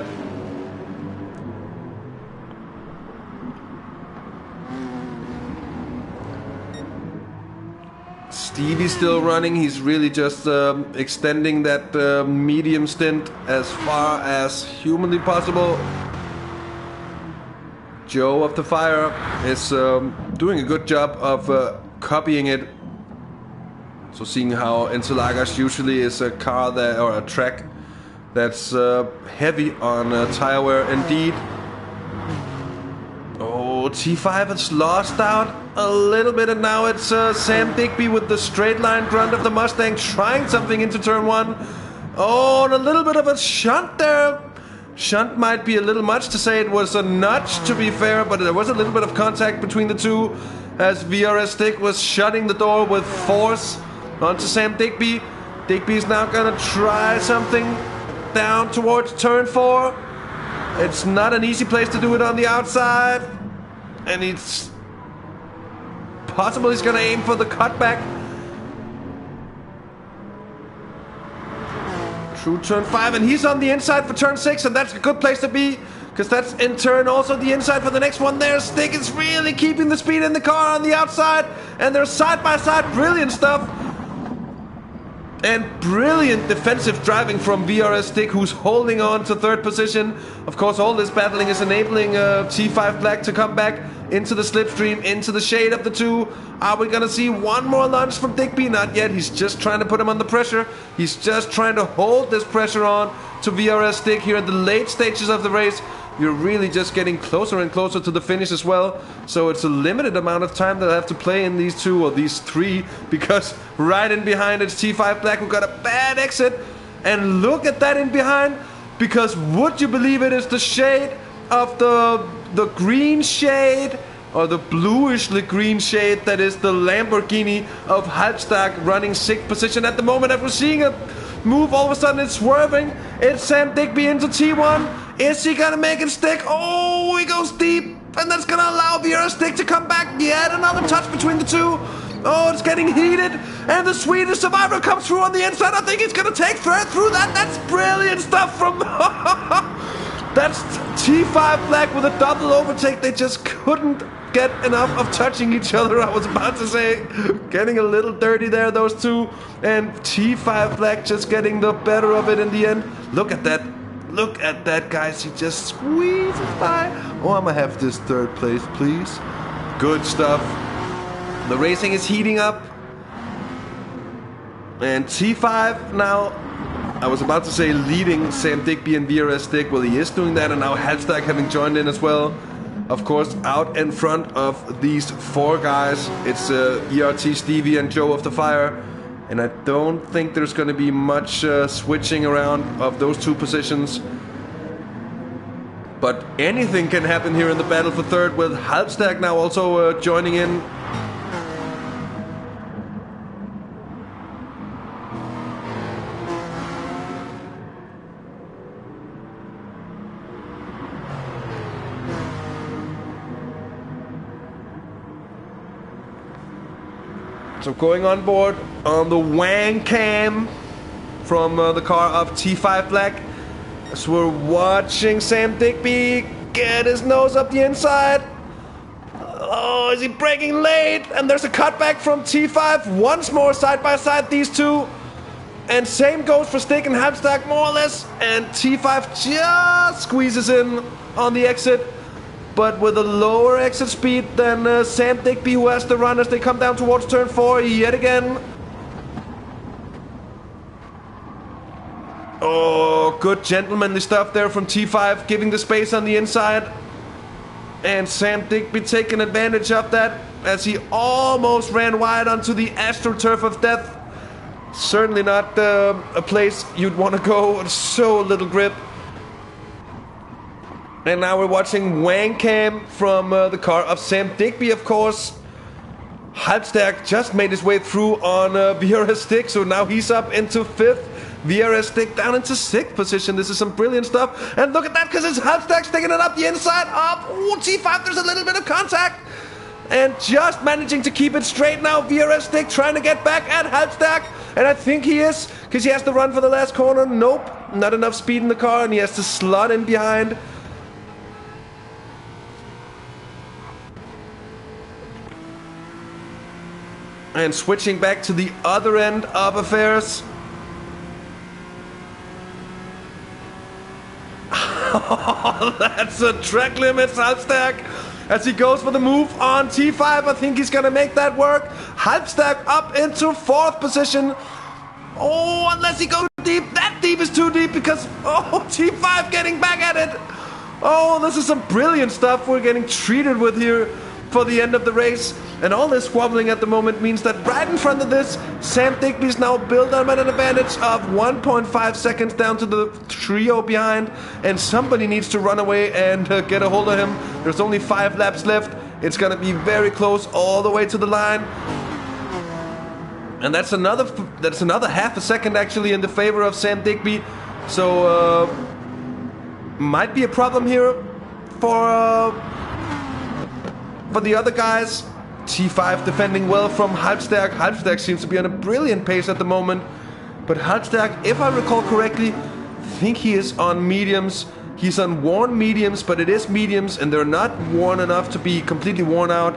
Stevie's still running. He's really just extending that medium stint as far as humanly possible. Joe of the Fire is doing a good job of copying it. So seeing how Interlagos usually is a car that, or a track that's heavy on tire wear indeed. Oh, T5 has lost out a little bit, and now it's Sam Digby with the straight line grunt of the Mustang trying something into turn 1. Oh, and a little bit of a shunt there. Shunt might be a little much to say. It was a nudge, to be fair, but there was a little bit of contact between the two as VRS Stick was shutting the door with force onto Sam Digby. Digby's now gonna try something down towards turn 4. It's not an easy place to do it on the outside, and it's possible he's gonna aim for the cutback. Through turn 5, and he's on the inside for turn 6, and that's a good place to be, because that's in turn also the inside for the next one there. Stick is really keeping the speed in the car on the outside, and they're side by side. Brilliant stuff. And brilliant defensive driving from VRS Stick, who's holding on to 3rd position. Of course, all this battling is enabling T5 Black to come back into the slipstream, into the shade of the two. Are we gonna see one more lunge from Digby? Not yet. He's just trying to put him under pressure. He's just trying to hold this pressure on to VRS Stick here in the late stages of the race. You're really just getting closer and closer to the finish as well. So it's a limited amount of time that I have to play in these 2 or these 3, because right in behind it's T5 Black, who got a bad exit. And look at that in behind. Because would you believe it is the shade of the green shade, or the bluishly green shade, that is the Lamborghini of Halbstack running 6th position at the moment. After seeing a move, all of a sudden it's swerving. It's Sam Digby into T1. Is he gonna make it stick? Oh, he goes deep, and that's gonna allow Vieira Stick to come back. Yet another touch between the two. Oh, it's getting heated, and the Swedish survivor comes through on the inside. I think he's gonna take third through that. That's brilliant stuff from... That's T5 Black with a double overtake. They just couldn't get enough of touching each other. I was about to say, getting a little dirty there, those two. And T5 Black just getting the better of it in the end. Look at that. Look at that, guys. He just squeezes by. Oh, I'm gonna have this third place, please. Good stuff. The racing is heating up. And T5 now, I was about to say leading Sam Digby and Vieira Stick. Well, he is doing that, and now Halbstack having joined in as well. Of course, out in front of these four guys, it's ERT, Stevie, and Joe of the Fire. And I don't think there's going to be much switching around of those two positions. But anything can happen here in the battle for third, with Halbstack now also joining in. So going on board on the Wang Cam from the car of T5 Black, as we're watching Sam Digby get his nose up the inside. Oh, is he braking late? And there's a cutback from T5. Once more side by side, these two. And same goes for Stick and Halbstack, more or less. And T5 just squeezes in on the exit, but with a lower exit speed than Sam Digby, who has to run as they come down towards turn 4 yet again. Oh, good gentlemanly stuff there from T5, giving the space on the inside. And Sam Digby taking advantage of that as he almost ran wide onto the AstroTurf of Death. Certainly not a place you'd want to go, so little grip. And now we're watching Wang Cam from the car of Sam Digby, of course. Halbstack just made his way through on Vieira Stick, so now he's up into 5th. Vieira Stick down into 6th position. This is some brilliant stuff. And look at that, because it's Halbstack sticking it up the inside. Up. Ooh, T5, there's a little bit of contact. And just managing to keep it straight now. Vieira Stick trying to get back at Halbstack. And I think he is, because he has to run for the last corner. Nope, not enough speed in the car, and he has to slot in behind. And switching back to the other end of affairs. That's a track limit, Halbstack. As he goes for the move on T5, I think he's gonna make that work. Halbstack up into 4th position. Oh, unless he goes deep. That deep is too deep, because, oh, T5 getting back at it. Oh, this is some brilliant stuff we're getting treated with here for the end of the race. And all this squabbling at the moment means that right in front of this, Sam Digby's now built up at an advantage of 1.5 seconds down to the trio behind. And somebody needs to run away and get a hold of him. There's only 5 laps left. It's going to be very close all the way to the line. And that's another half a second actually in the favor of Sam Digby. So might be a problem here for the other guys. T5 defending well from Halbstack. Halbstack seems to be on a brilliant pace at the moment. But Halbstack, if I recall correctly, I think he is on mediums. He's on worn mediums, but it is mediums, and they're not worn enough to be completely worn out.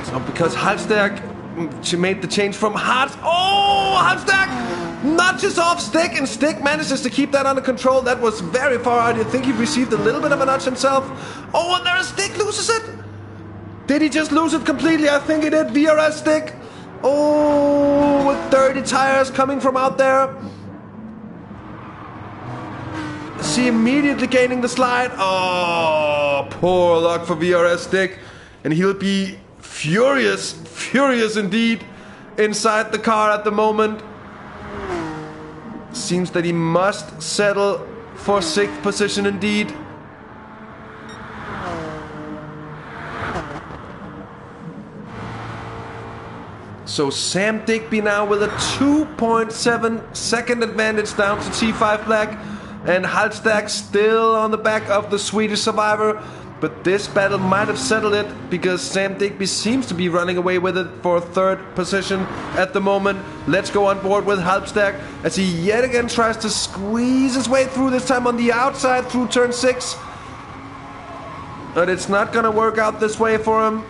So because Halbstack, she made the change from hards. Oh, Halbstack nudges off Stick, and Stick manages to keep that under control. That was very far out. I think he received a little bit of a nudge himself. Oh, and there Stick loses it. Did he just lose it completely? I think he did. Vieira Stick. Oh, with dirty tires coming from out there. She immediately gaining the slide. Oh, poor luck for Vieira Stick. And he'll be furious indeed inside the car at the moment. Seems that he must settle for 6th position indeed. So Sam Digby now with a 2.7 second advantage down to T5 Black. And Halstag still on the back of the Swedish survivor. But this battle might have settled it, because Sam Digby seems to be running away with it for 3rd position at the moment. Let's go on board with Halstag as he yet again tries to squeeze his way through, this time on the outside through turn 6. But it's not gonna work out this way for him.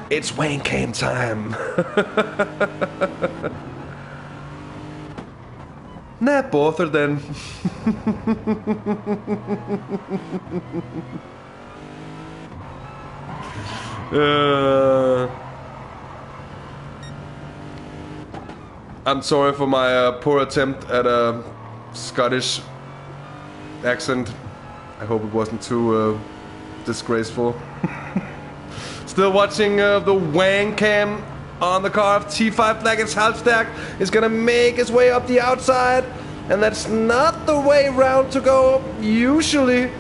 It's Wayne Kane time. Nah, bother then. I'm sorry for my poor attempt at a Scottish accent. I hope it wasn't too disgraceful. Still watching the Wang cam on the car of T5 Black. It's Halstag is gonna make his way up the outside, and that's not the way round to go usually,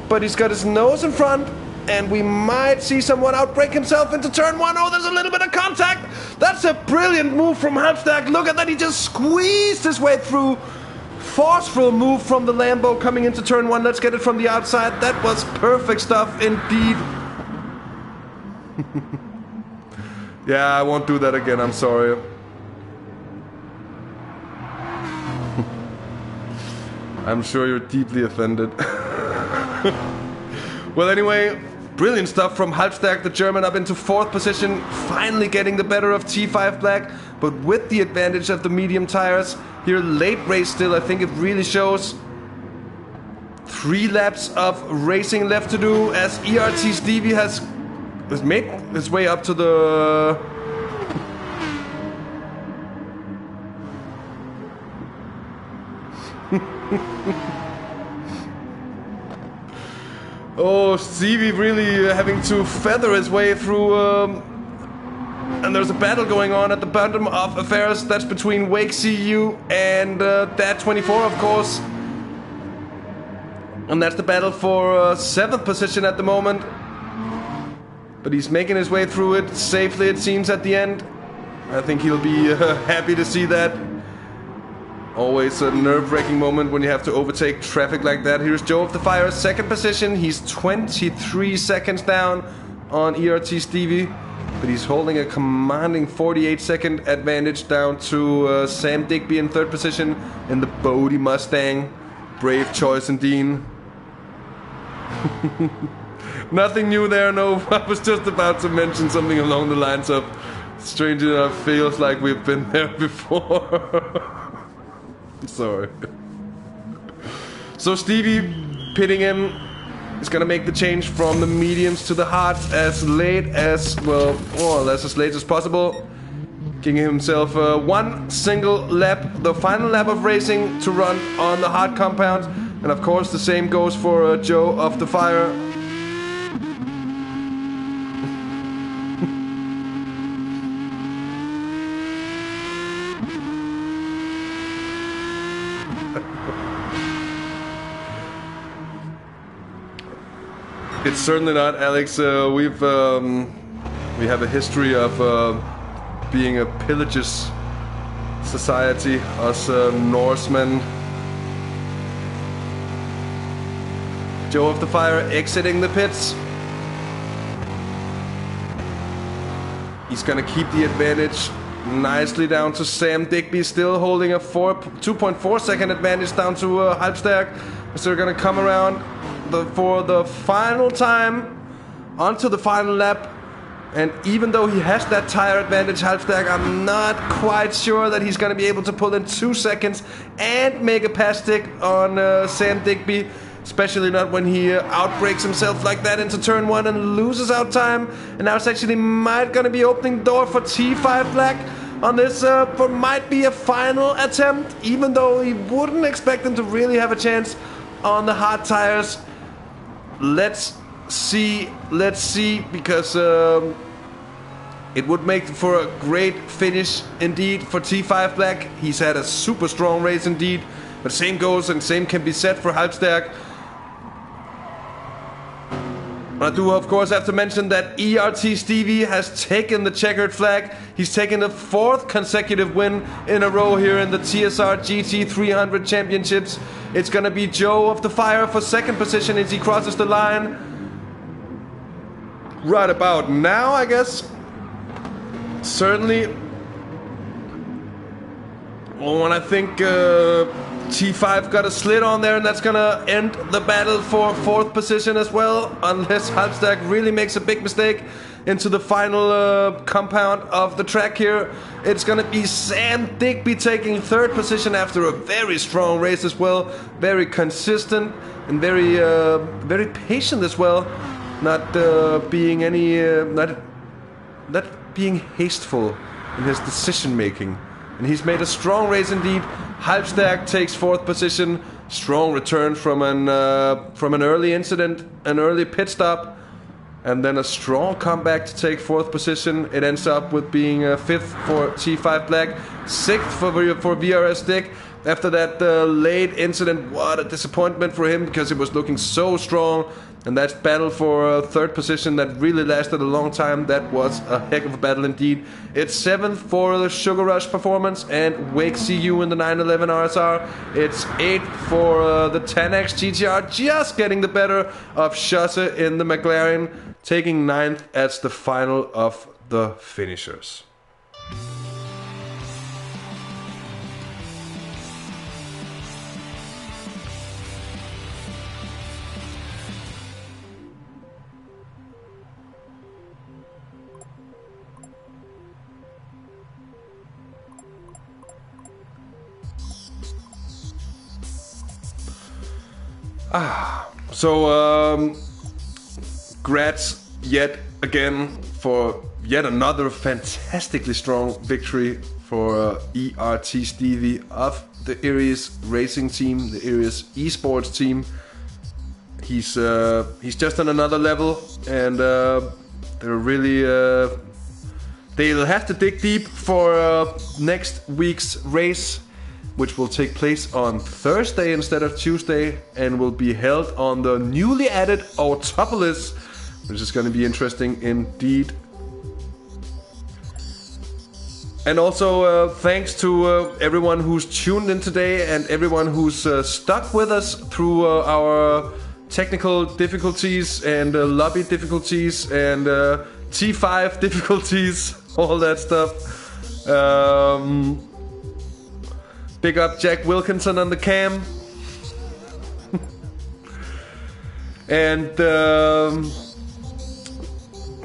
but he's got his nose in front, and we might see someone outbrake himself into turn 1. Oh, there's a little bit of contact. That's a brilliant move from Halstag. Look at that, he just squeezed his way through. Forceful move from the Lambo coming into turn 1. Let's get it from the outside. That was perfect stuff indeed. Yeah, I won't do that again, I'm sorry. I'm sure you're deeply offended. Well, anyway, brilliant stuff from Halstag, the German, up into 4th position, finally getting the better of T5 Black, but with the advantage of the medium tires. Here late race still, I think it really shows. 3 laps of racing left to do as ERT Stevie has made his way up to the... Oh, Stevie really having to feather his way through... and there's a battle going on at the bottom of affairs. That's between Wake CU and Dad24, of course. And that's the battle for 7th position at the moment. But he's making his way through it safely, it seems, at the end. I think he'll be happy to see that. Always a nerve-wracking moment when you have to overtake traffic like that. Here's Joe of the Fire, 2nd position. He's 23 seconds down on ERT Stevie. But he's holding a commanding 48-second advantage down to Sam Digby in 3rd position in the Bodie Mustang. Brave choice indeed. Nothing new there, no. I was just about to mention something along the lines of, strangely enough, feels like we've been there before. Sorry. So Stevie pitting in is gonna make the change from the mediums to the hards as late as, well, more or less as late as possible. Giving himself one single lap, the final lap of racing to run on the hard compound. And of course the same goes for Joe of the Fire. It's certainly not, Alex. We have a history of being a pillages society, us Norsemen. Joe of the Fire exiting the pits. He's gonna keep the advantage nicely down to Sam Digby, still holding a 2.4 second advantage down to Halstag. So they're gonna come around for the final time onto the final lap. And even though he has that tire advantage, Halstag, I'm not quite sure that he's gonna be able to pull in 2 seconds and make a pass stick on Sam Digby. Especially not when he outbrakes himself like that into turn 1 and loses out time. And now it's actually might gonna be opening door for T5 Black on this for might be a final attempt, even though he wouldn't expect him to really have a chance on the hard tires. Let's see, because It would make for a great finish indeed for T5 Black. He's had a super strong race indeed. But same goes and same can be said for Halbstag. I do, of course, have to mention that ERT Stevie has taken the checkered flag. He's taken the 4th consecutive win in a row here in the TSR GT300 Championships. It's going to be Joe of the Fire for 2nd position as he crosses the line. Right about now, I guess. Certainly. Well, and I think T5 got a slit on there, and that's gonna end the battle for 4th position as well, unless Halbstag really makes a big mistake into the final compound of the track here. It's gonna be Sam Digby taking 3rd position after a very strong race as well, very consistent and very patient as well, not being any not being hasteful in his decision making. And he's made a strong race indeed. Halbstag takes 4th position. Strong return from an early incident, an early pit stop, and then a strong comeback to take 4th position. It ends up with being 5th for T5 Black, 6th for VRS Dick. After that late incident, what a disappointment for him because it was looking so strong. And that battle for 3rd position that really lasted a long time, that was a heck of a battle indeed. It's 7th for the Sugar Rush performance and Wake CU in the 911 RSR. It's 8th for the 10X GTR, just getting the better of Schusse in the McLaren, taking 9th as the final of the finishers. So, grats yet again for yet another fantastically strong victory for ERT Stevie of the Iris Racing team, the Iris Esports team. He's just on another level, and they're really they'll have to dig deep for next week's race, which will take place on Thursday instead of Tuesday and will be held on the newly added Autopolis, which is going to be interesting indeed. And also thanks to everyone who's tuned in today and everyone who's stuck with us through our technical difficulties and lobby difficulties and T5 difficulties, all that stuff. Big up Jack Wilkinson on the cam. And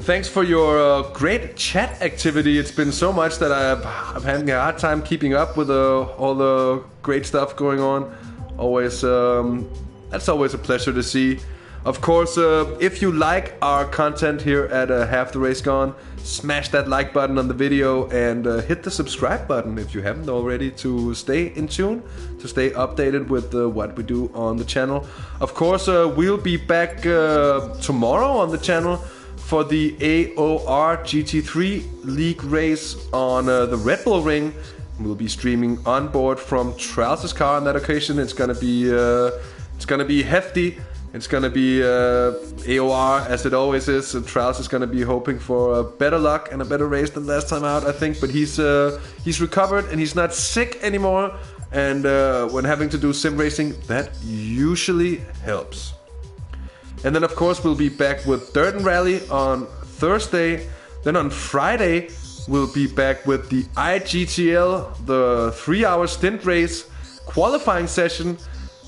thanks for your great chat activity. It's been so much that I'm having a hard time keeping up with all the great stuff going on. Always, that's always a pleasure to see. Of course, if you like our content here at Half the Race Gone, smash that like button on the video and hit the subscribe button if you haven't already to stay in tune, to stay updated with what we do on the channel. Of course, we'll be back tomorrow on the channel for the AOR GT3 League race on the Red Bull Ring. We'll be streaming on board from Trails' car on that occasion. It's gonna be hefty. It's gonna be AOR as it always is. Trails is gonna be hoping for better luck and a better race than last time out, I think. But he's recovered and he's not sick anymore. And when having to do sim racing, that usually helps. And then of course we'll be back with Dirt and Rally on Thursday. Then on Friday we'll be back with the IGTL, the 3-hour stint race qualifying session.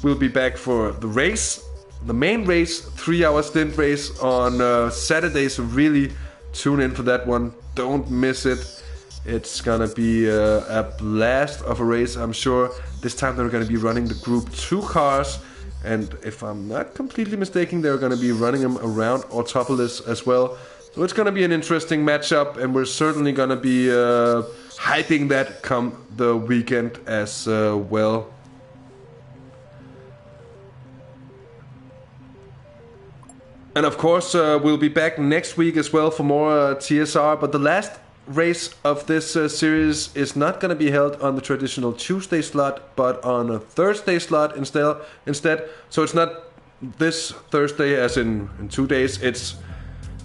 We'll be back for the race. The main race, 3-hour stint race on Saturday, so really tune in for that one. Don't miss it. It's gonna be a blast of a race, I'm sure. This time they're gonna be running the Group 2 cars, and if I'm not completely mistaken, they're gonna be running them around Autopolis as well. So it's gonna be an interesting matchup, and we're certainly gonna be hyping that come the weekend as well. And of course, we'll be back next week as well for more TSR. But the last race of this series is not going to be held on the traditional Tuesday slot, but on a Thursday slot instead. So it's not this Thursday as in 2 days. It's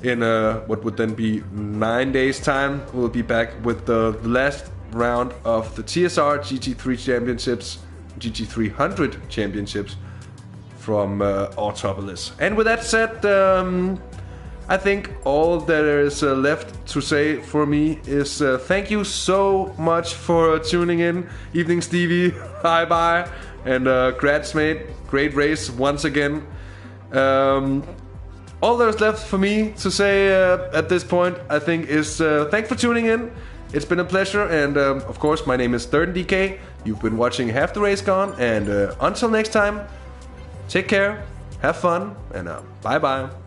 in what would then be 9 days time. We'll be back with the last round of the TSR GT3 championships, GT300 championships from Autopolis. And with that said, I think all that is left to say for me is thank you so much for tuning in. Evening Stevie, bye, and grats mate, great race once again. All there's left for me to say at this point, I think, is thanks for tuning in. It's been a pleasure, and of course, my name is DirtenDK. You've been watching Half the Race Gone, and until next time, take care, have fun, and bye-bye.